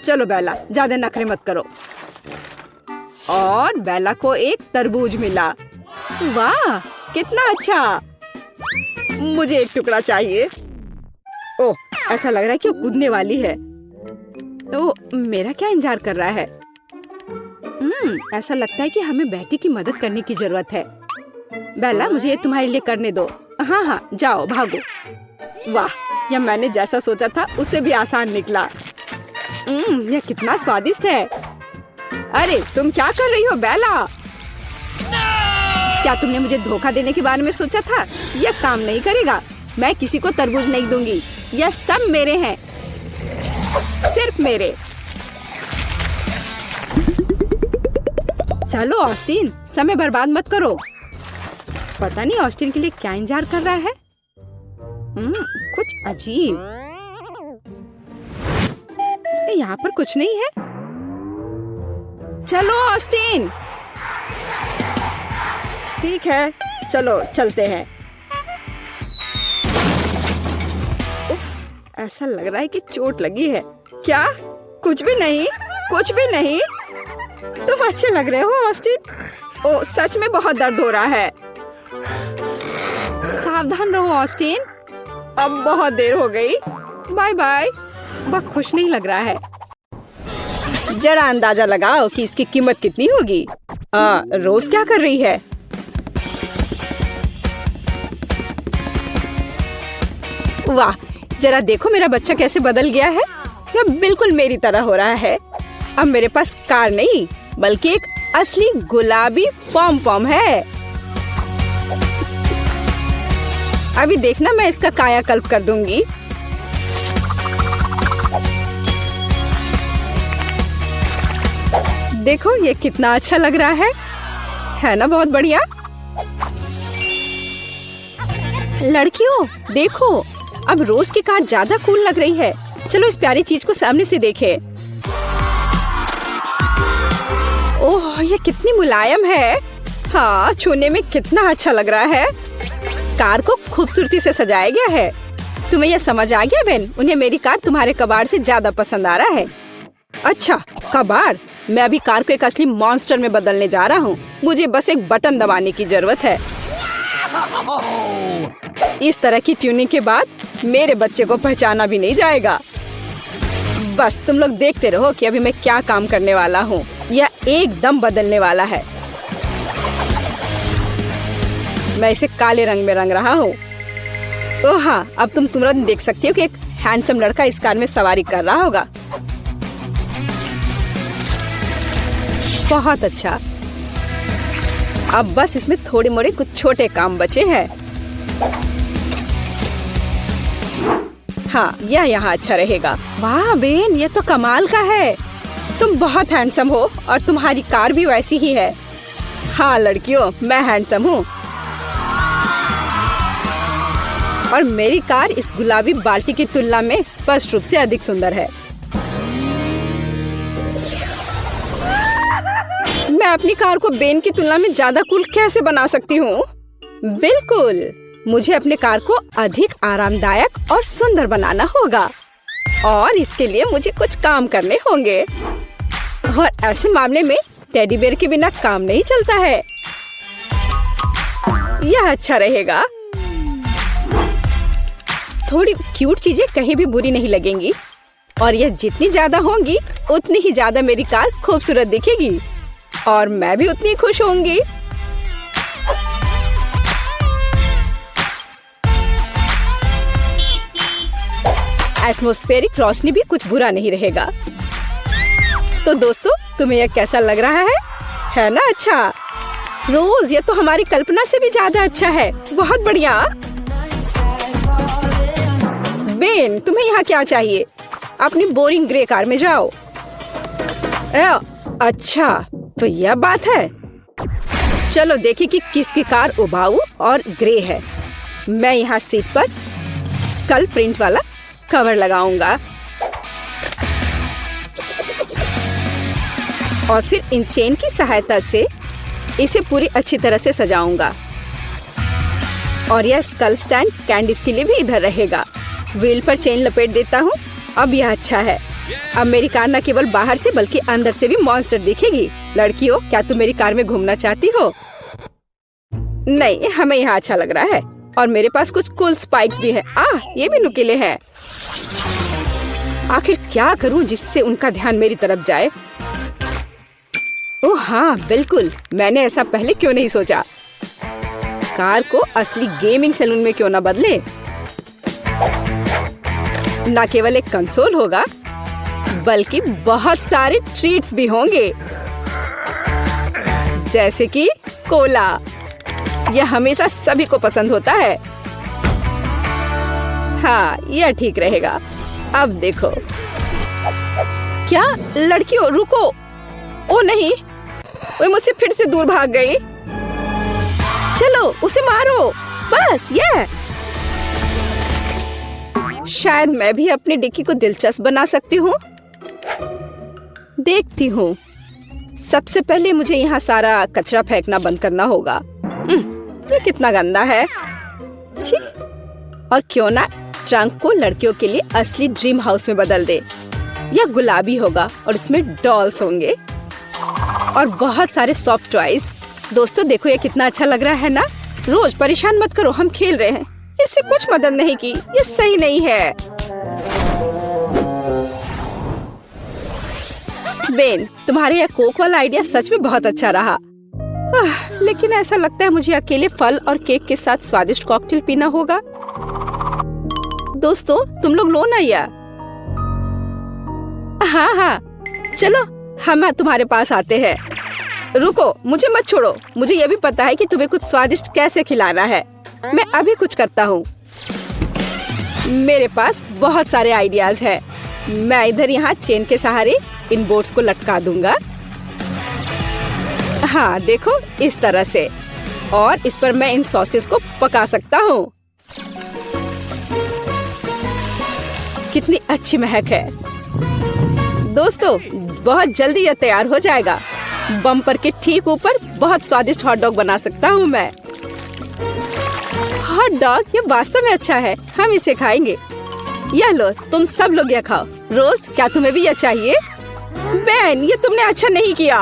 चलो बेला, ज्यादा नखरे मत करो। और बेला को एक तरबूज मिला। वाह, कितना अच्छा। मुझे एक टुकड़ा चाहिए। ओह, ऐसा लग रहा है कि वो कूदने वाली है। तो मेरा क्या इंतजार कर रहा है? ऐसा लगता है कि हमें बेटी की मदद करने की जरूरत है। बेला, मुझे ये तुम्हारे लिए करने दो। हाँ हाँ, जाओ भागो। वाह, यह मैंने जैसा सोचा था उससे भी आसान निकला। यह कितना स्वादिष्ट है। अरे तुम क्या कर रही हो बेला? क्या तुमने मुझे धोखा देने के बारे में सोचा था? यह काम नहीं करेगा। मैं किसी को तरबूज नहीं दूंगी। यह सब मेरे हैं, सिर्फ मेरे। चलो ऑस्टिन, समय बर्बाद मत करो। पता नहीं ऑस्टिन के लिए क्या इंतजार कर रहा है। कुछ अजीब। यहाँ पर कुछ नहीं है। चलो ऑस्टिन। ठीक है, चलो चलते हैं। उफ, ऐसा लग रहा है कि चोट लगी है। क्या? कुछ भी नहीं, कुछ भी नहीं। तुम अच्छे लग रहे हो ऑस्टिन। ओ, सच में बहुत दर्द हो रहा है। सावधान रहो ऑस्टिन। अब बहुत देर हो गई। Bye bye. वह खुश नहीं लग रहा है। जरा अंदाजा लगाओ कि इसकी कीमत कितनी होगी। रोज क्या कर रही है? वाह, जरा देखो मेरा बच्चा कैसे बदल गया है। यह बिल्कुल मेरी तरह हो रहा है। अब मेरे पास कार नहीं, बल्कि एक असली गुलाबी पॉम पॉम है। अभी देखना, मैं इसका कायाकल्प कर दूंगी। देखो ये कितना अच्छा लग रहा है ना? बहुत बढ़िया। लड़कियों देखो, अब रोज की कार ज्यादा कूल लग रही है। चलो इस प्यारी चीज को सामने से देखें। ओह, ये कितनी मुलायम है। हाँ, छूने में कितना अच्छा लग रहा है। कार को खूबसूरती से सजाया गया है। तुम्हें यह समझ आ गया बेन? उन्हें मेरी कार तुम्हारे कबाड़ से ज्यादा पसंद आ रहा है। अच्छा, कबाड़? मैं अभी कार को एक असली मॉन्स्टर में बदलने जा रहा हूँ। मुझे बस एक बटन दबाने की जरूरत है। इस तरह की ट्यूनिंग के बाद मेरे बच्चे को पहचाना भी नहीं जाएगा। बस तुम लोग देखते रहो कि अभी मैं क्या काम करने वाला हूँ। यह एकदम बदलने वाला है। मैं इसे काले रंग में रंग रहा हूँ। ओह हाँ, अब तुम तुरंत देख सकती हो कि एक हैंडसम लड़का इस कार में सवारी कर रहा होगा। बहुत अच्छा। अब बस इसमें थोड़े मोड़े कुछ छोटे काम बचे हैं। हाँ, यह यहाँ अच्छा रहेगा। वाह बेन, यह तो कमाल का है। तुम बहुत हैंडसम हो और तुम्हारी कार भी वैसी ही है। हाँ लड़कियों, मैं हैंडसम हूँ और मेरी कार इस गुलाबी बाल्टी की तुलना में स्पष्ट रूप से अधिक सुंदर है। मैं अपनी कार को बेन की तुलना में ज्यादा कूल कैसे बना सकती हूँ? बिल्कुल, मुझे अपने कार को अधिक आरामदायक और सुंदर बनाना होगा और इसके लिए मुझे कुछ काम करने होंगे। और ऐसे मामले में टेडी बेयर के बिना काम नहीं चलता है। यह अच्छा रहेगा। थोड़ी क्यूट चीजें कहीं भी बुरी नहीं लगेंगी और यह जितनी ज्यादा होंगी उतनी ही ज्यादा मेरी कार खूबसूरत दिखेगी और मैं भी उतनी खुश होंगी। एटमॉस्फेरिक रोशनी भी कुछ बुरा नहीं रहेगा। तो दोस्तों, तुम्हें यह कैसा लग रहा है ना? अच्छा रोज, ये तो हमारी कल्पना से भी ज्यादा अच्छा है। बहुत बढ़िया। बेन, तुम्हें यहाँ क्या चाहिए? अपनी बोरिंग ग्रे कार में जाओ। अच्छा, तो यह बात है। चलो देखें कि किसकी कार उबाऊ और ग्रे है। मैं यहाँ सीट पर स्कल प्रिंट वाला कवर लगाऊंगा और फिर इन चेन की सहायता से इसे पूरी अच्छी तरह से सजाऊंगा। और यह स्कल स्टैंड कैंडिस के लिए भी इधर रहेगा। व्हील पर चेन लपेट देता हूँ। अब यह अच्छा है। अब मेरी कार न केवल बाहर से बल्कि अंदर से भी मॉन्स्टर दिखेगी। लड़कियों, क्या तुम मेरी कार में घूमना चाहती हो? नहीं, हमें यहाँ अच्छा लग रहा है। और मेरे पास कुछ कूल स्पाइक्स भी है। ये भी नुकीले हैं। आखिर क्या करूं जिससे उनका ध्यान मेरी तरफ जाए? ओह हाँ, बिल्कुल। मैंने ऐसा पहले क्यों नहीं सोचा? कार को असली गेमिंग सैलून में क्यों ना बदले? न केवल एक कंसोल होगा बल्कि बहुत सारे ट्रीट्स भी होंगे, जैसे कि कोला। यह हमेशा सभी को पसंद होता है। हाँ, यह ठीक रहेगा। अब देखो। क्या? लड़कियों रुको। ओ नहीं, वो मुझसे फिर से दूर भाग गई। चलो उसे मारो। बस ये। शायद मैं भी अपनी डिक्की को दिलचस्प बना सकती हूँ। देखती हूँ। सबसे पहले मुझे यहाँ सारा कचरा फेंकना बंद करना होगा। ये कितना गंदा है। छी। और क्यों ना ट्रंक को लड़कियों के लिए असली ड्रीम हाउस में बदल दे। यह गुलाबी होगा और इसमें डॉल्स होंगे और बहुत सारे सॉफ्ट टॉयज। दोस्तों देखो, ये कितना अच्छा लग रहा है ना? रोज परेशान मत करो, हम खेल रहे हैं। इससे कुछ मदद नहीं की। ये सही नहीं है। बेन, तुम्हारे यह कोक वाला आइडिया सच में बहुत अच्छा रहा। लेकिन ऐसा लगता है मुझे अकेले फल और केक के साथ स्वादिष्ट कॉकटेल पीना होगा। दोस्तों, तुम लोग लो ना यह। हाँ, चलो हम तुम्हारे पास आते हैं। रुको, मुझे मत छोड़ो। मुझे यह भी पता है कि तुम्हें कुछ स्वादिष्ट कैसे खिलाना है। मैं अभी कुछ करता हूँ। मेरे पास बहुत सारे आइडियाज हैं। मैं इधर यहाँ चेन के सहारे इन बोट्स को लटका दूंगा। हाँ देखो, इस तरह से। और इस पर मैं इन सॉसेस को पका सकता हूँ। कितनी अच्छी महक है। दोस्तों, बहुत जल्दी यह तैयार हो जाएगा। बम्पर के ठीक ऊपर बहुत स्वादिष्ट हॉट डॉग बना सकता हूँ मैं। हॉट डॉग, ये वास्तव में अच्छा है। हम इसे खाएंगे। यह लो, तुम सब लोग यह खाओ। रोज, क्या तुम्हें भी यह चाहिए? बेन, ये तुमने अच्छा नहीं किया।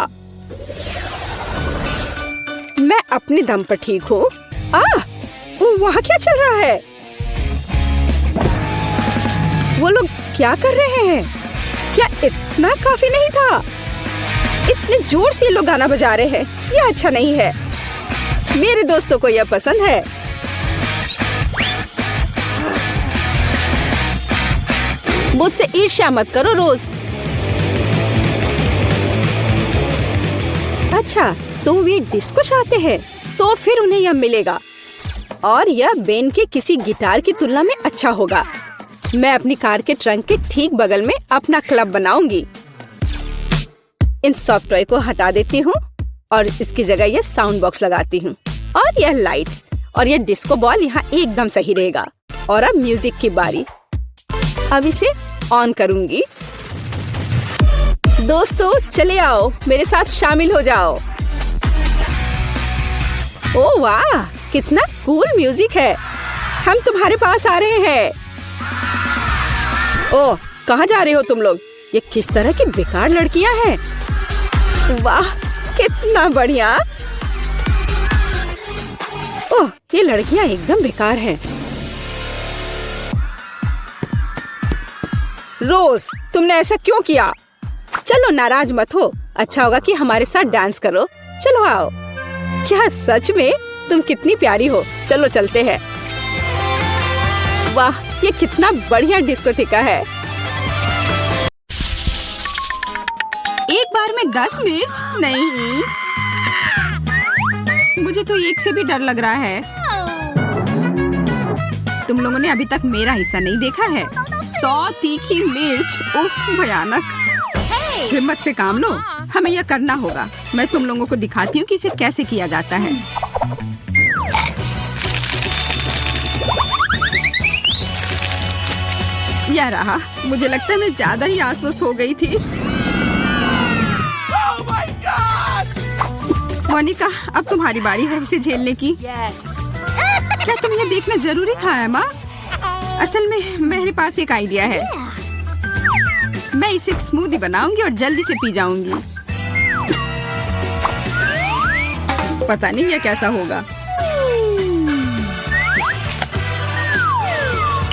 मैं अपने दम पर ठीक हूँ। वहाँ क्या चल रहा है? वो लोग क्या कर रहे हैं? क्या इतना काफी नहीं था? इतने जोर से ये लोग गाना बजा रहे हैं। ये अच्छा नहीं है। मेरे दोस्तों को यह पसंद है। मुझसे ईर्ष्या मत करो रोज। अच्छा, तो वे डिस्को चाहते हैं, तो फिर उन्हें यह मिलेगा। और यह बेन के किसी गिटार की तुलना में अच्छा होगा। मैं अपनी कार के ट्रंक के ठीक बगल में अपना क्लब बनाऊंगी। इन सॉफ्ट टॉय को हटा देती हूँ और इसकी जगह यह साउंड बॉक्स लगाती हूँ। और यह लाइट्स और यह डिस्को बॉल यहाँ एकदम सही रहेगा। और अब म्यूजिक की बारी। अब इसे ऑन करूंगी। दोस्तों, चले आओ, मेरे साथ शामिल हो जाओ। ओह वाह, कितना कूल म्यूजिक है। हम तुम्हारे पास आ रहे हैं। ओह, कहाँ जा रहे हो तुम लोग? ये किस तरह की बेकार लड़कियां हैं। वाह, कितना बढ़िया। ओह, ये लड़कियां एकदम बेकार हैं। रोज, तुमने ऐसा क्यों किया? चलो नाराज मत हो। अच्छा होगा कि हमारे साथ डांस करो। चलो आओ। क्या सच में? तुम कितनी प्यारी हो। चलो चलते हैं। वाह, ये कितना बढ़िया डिस्कोथेका है। एक बार में 10 मिर्च? नहीं, मुझे तो एक से भी डर लग रहा है। तुम लोगों ने अभी तक मेरा हिस्सा नहीं देखा है। 100 तीखी मिर्च, उफ भयानक। हिम्मत से काम लो, हमें यह करना होगा। मैं तुम लोगों को दिखाती हूँ कि इसे कैसे किया जाता है। यह रहा। मुझे लगता है मैं ज्यादा ही आश्वस्त हो गई थी। मोनिका, अब तुम्हारी बारी है इसे झेलने की। क्या तुम यह देखना जरूरी था एमा? असल में मेरे पास एक आइडिया है। मैं इसे एक स्मूदी बनाऊंगी और जल्दी से पी जाऊंगी। पता नहीं यह कैसा होगा।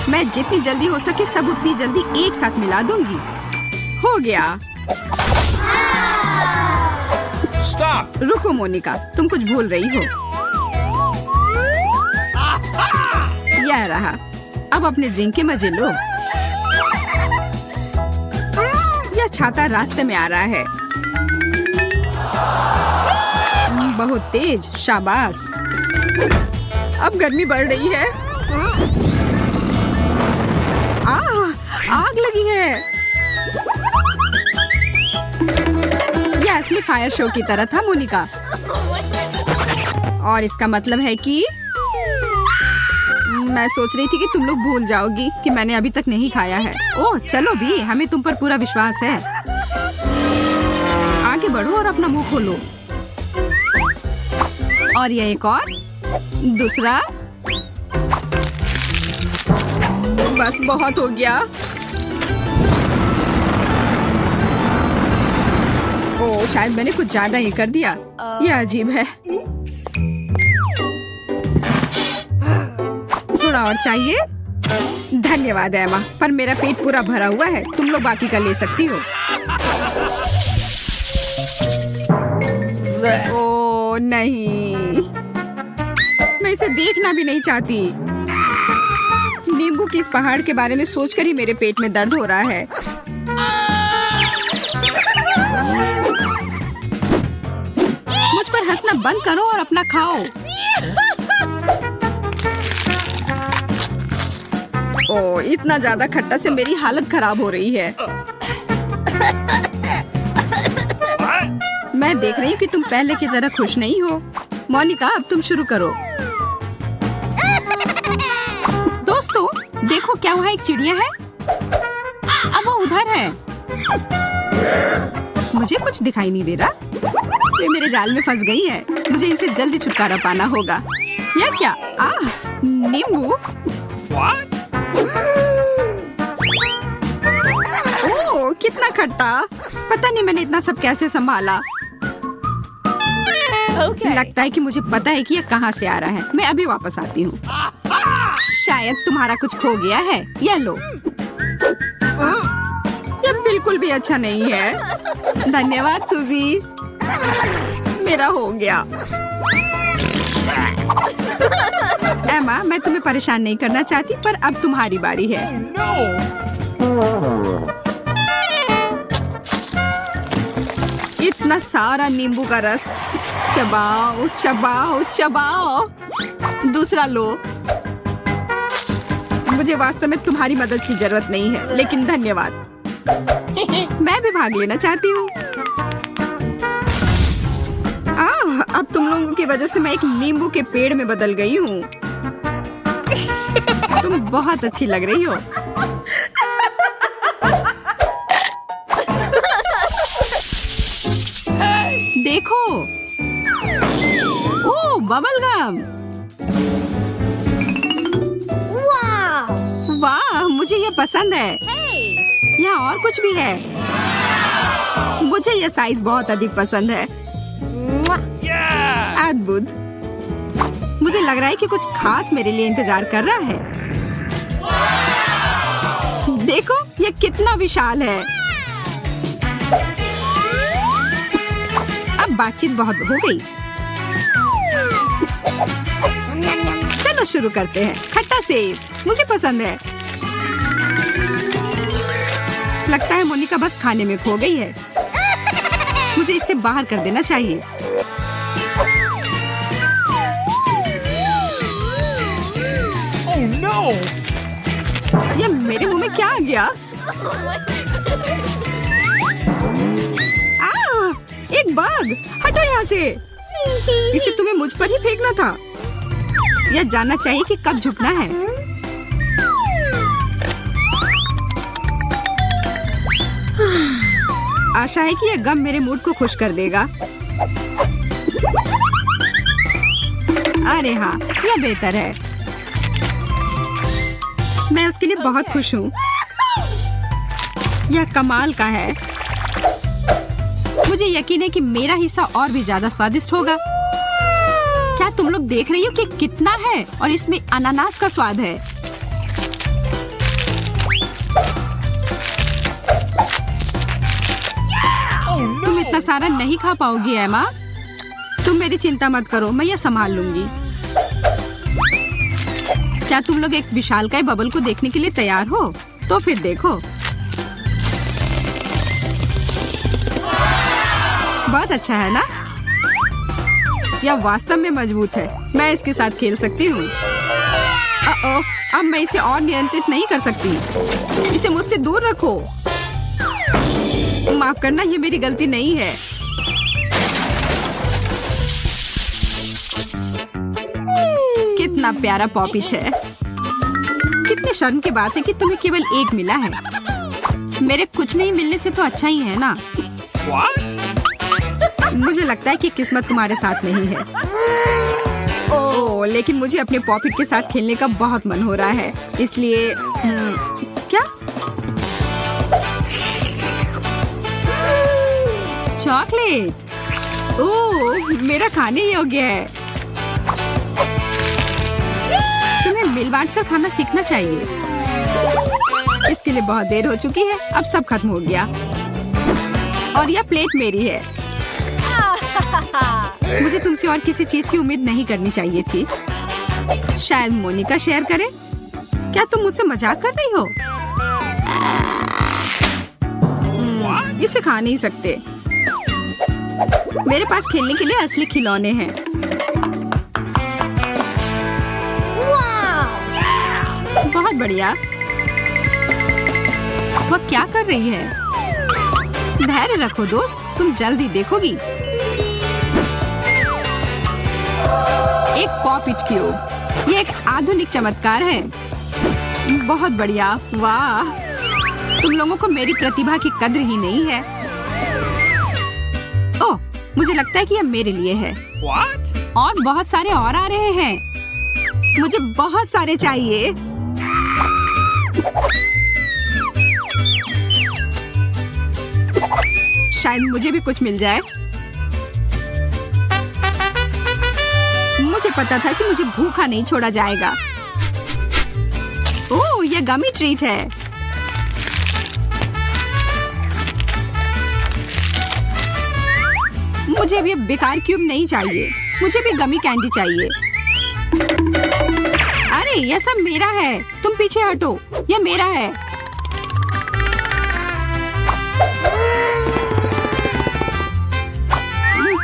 मैं जितनी जल्दी हो सके सब उतनी जल्दी एक साथ मिला दूंगी। हो गया। Stop! रुको मोनिका, तुम कुछ भूल रही हो। यह रहा। अब अपने ड्रिंक के मजे लो। यह छाता रास्ते में आ रहा है। बहुत तेज, शाबाश। अब गर्मी बढ़ रही है। आग लगी है। यह असली फायर शो की तरह था मोनिका। और इसका मतलब है कि मैं सोच रही थी कि तुम लोग भूल जाओगी कि मैंने अभी तक नहीं खाया है। ओह चलो भी, हमें तुम पर पूरा विश्वास है। आगे बढ़ो और अपना मुंह खोलो। और यह एक और, दूसरा। बस बहुत हो गया। ओह शायद मैंने कुछ ज्यादा ही कर दिया। यह अजीब है। थोड़ा और चाहिए? धन्यवाद एमा, पर मेरा पेट पूरा भरा हुआ है। तुम लोग बाकी का ले सकती हो। ओह नहीं, मैं इसे देखना भी नहीं चाहती। नींबू की इस पहाड़ के बारे में सोचकर ही मेरे पेट में दर्द हो रहा है। मुझ पर हंसना बंद करो और अपना खाओ। ओह इतना ज्यादा खट्टा से मेरी हालत खराब हो रही है। मैं देख रही हूँ कि तुम पहले की तरह खुश नहीं हो। मोनिका, अब तुम शुरू करो। दोस्तों देखो, क्या वहाँ एक चिड़िया है? अब वो उधर है। मुझे कुछ दिखाई नहीं दे रहा। ये मेरे जाल में फंस गई है। मुझे इनसे जल्दी छुटकारा पाना होगा। यह क्या? नींबू। ओह कितना खट्टा। पता नहीं मैंने इतना सब कैसे संभाला। लगता है कि मुझे पता है कि यह कहाँ से आ रहा है। मैं अभी वापस आती हूँ। शायद तुम्हारा कुछ खो गया है। यह लो। यह बिल्कुल भी अच्छा नहीं है। धन्यवाद सूजी, मेरा हो गया। एमा, मैं तुम्हें परेशान नहीं करना चाहती, पर अब तुम्हारी बारी है। इतना सारा नींबू का रस। चबाओ चबाओ चबाओ। दूसरा लो। मुझे वास्तव में तुम्हारी मदद की जरूरत नहीं है, लेकिन धन्यवाद। मैं भी भाग लेना चाहती हूँ। अब तुम लोगों की वजह से मैं एक नींबू के पेड़ में बदल गई हूँ। तुम बहुत अच्छी लग रही हो। देखो, ओह बबल गम। वाह, मुझे ये पसंद है। यहाँ और कुछ भी है। मुझे ये साइज बहुत अधिक पसंद है। अद्भुत। मुझे लग रहा है कि कुछ खास मेरे लिए इंतजार कर रहा है। देखो, ये कितना विशाल है। अब बातचीत बहुत हो गई। चलो शुरू करते हैं। खट्टा सेब मुझे पसंद है। लगता है मोनिका बस खाने में खो गई है। मुझे इसे बाहर कर देना चाहिए। Oh no! ये मेरे मुंह में क्या आ गया? एक बग! हटो यहाँ से! इसे तुम्हें मुझ पर ही फेंकना था। यह जानना चाहिए कि कब झुकना है। आशा है कि यह गम मेरे मूड को खुश कर देगा। अरे हाँ, यह बेहतर है। मैं उसके लिए बहुत खुश हूँ। यह कमाल का है। मुझे यकीन है कि मेरा हिस्सा और भी ज्यादा स्वादिष्ट होगा। क्या तुम लोग देख रही हो कि कितना है और इसमें अनानास का स्वाद है। तुम इतना सारा नहीं खा पाओगी एमा। तुम मेरी चिंता मत करो, मैं यह संभाल लूंगी। क्या तुम लोग एक विशालकाय बबल को देखने के लिए तैयार हो? तो फिर देखो। बहुत अच्छा है ना? यह वास्तव में मजबूत है। मैं इसके साथ खेल सकती हूँ। अब मैं इसे और नियंत्रित नहीं कर सकती। इसे मुझसे दूर रखो। माफ करना, ये मेरी गलती नहीं है। कितना प्यारा पॉपिच है। कितने शर्म की बात है कि तुम्हें केवल एक मिला है। मेरे कुछ नहीं मिलने से तो अच्छा ही है ना? मुझे लगता है कि किस्मत तुम्हारे साथ नहीं है। ओह, लेकिन मुझे अपने पॉपिट के साथ खेलने का बहुत मन हो रहा है। इसलिए क्या? चॉकलेट। ओह, मेरा खाने योग्य है। तुम्हें मिल बांट कर खाना सीखना चाहिए। इसके लिए बहुत देर हो चुकी है। अब सब खत्म हो गया और यह प्लेट मेरी है। मुझे तुमसे और किसी चीज की उम्मीद नहीं करनी चाहिए थी। शायद मोनिका शेयर करे। क्या तुम मुझसे मजाक कर रही हो? इसे खा नहीं सकते। मेरे पास खेलने के लिए असली खिलौने हैं। बहुत बढ़िया। वह क्या कर रही है? धैर्य रखो दोस्त, तुम जल्दी देखोगी। एक पॉपिट क्यूब। ये एक आधुनिक चमत्कार है। बहुत बढ़िया। वाह, तुम लोगों को मेरी प्रतिभा की कद्र ही नहीं है। ओह, मुझे लगता है कि यह मेरे लिए है। What? और बहुत सारे और आ रहे हैं। मुझे बहुत सारे चाहिए। शायद मुझे भी कुछ मिल जाए। मुझे पता था कि मुझे भूखा नहीं छोड़ा जाएगा। ओह, यह गमी ट्रीट है। मुझे भी बेकार क्यूब नहीं चाहिए। मुझे भी गमी कैंडी चाहिए। अरे, यह सब मेरा है। तुम पीछे हटो। यह मेरा है।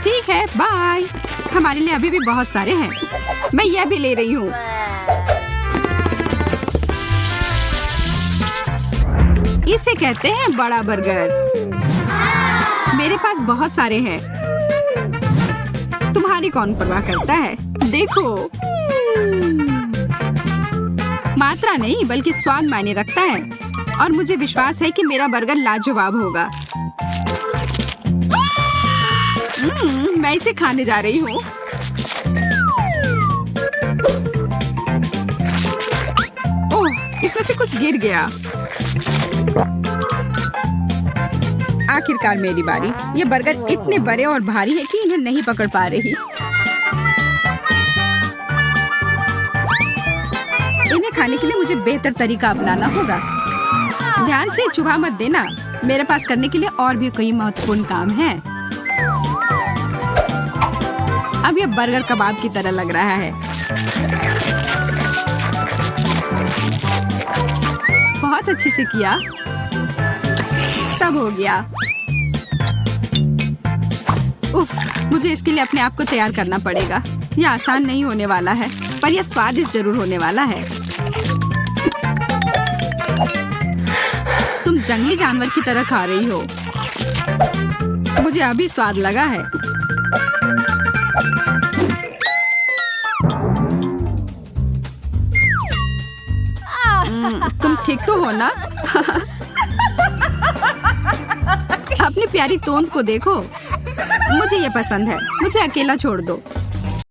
ठीक है, बाय। हमारे लिए अभी भी बहुत सारे हैं। मैं यह भी ले रही हूँ। इसे कहते हैं बड़ा बर्गर। मेरे पास बहुत सारे हैं। तुम्हारी कौन परवाह करता है? देखो, मात्रा नहीं बल्कि स्वाद मायने रखता है। और मुझे विश्वास है कि मेरा बर्गर लाजवाब होगा। मैं इसे खाने जा रही हूँ। ओह, इसमें से कुछ गिर गया। आखिरकार मेरी बारी। ये बर्गर इतने बड़े और भारी है कि इन्हें नहीं पकड़ पा रही। इन्हें खाने के लिए मुझे बेहतर तरीका अपनाना होगा। ध्यान से चुभा मत देना। मेरे पास करने के लिए और भी कई महत्वपूर्ण काम हैं। अब यह बर्गर कबाब की तरह लग रहा है। बहुत अच्छे से किया। सब हो गया। उफ, मुझे इसके लिए अपने आप को तैयार करना पड़ेगा। यह आसान नहीं होने वाला है, पर यह स्वादिष्ट जरूर होने वाला है। तुम जंगली जानवर की तरह खा रही हो। मुझे अभी स्वाद लगा है। तुम ठीक तो हो ना? अपनी प्यारी तोंद को देखो। मुझे ये पसंद है। मुझे अकेला छोड़ दो।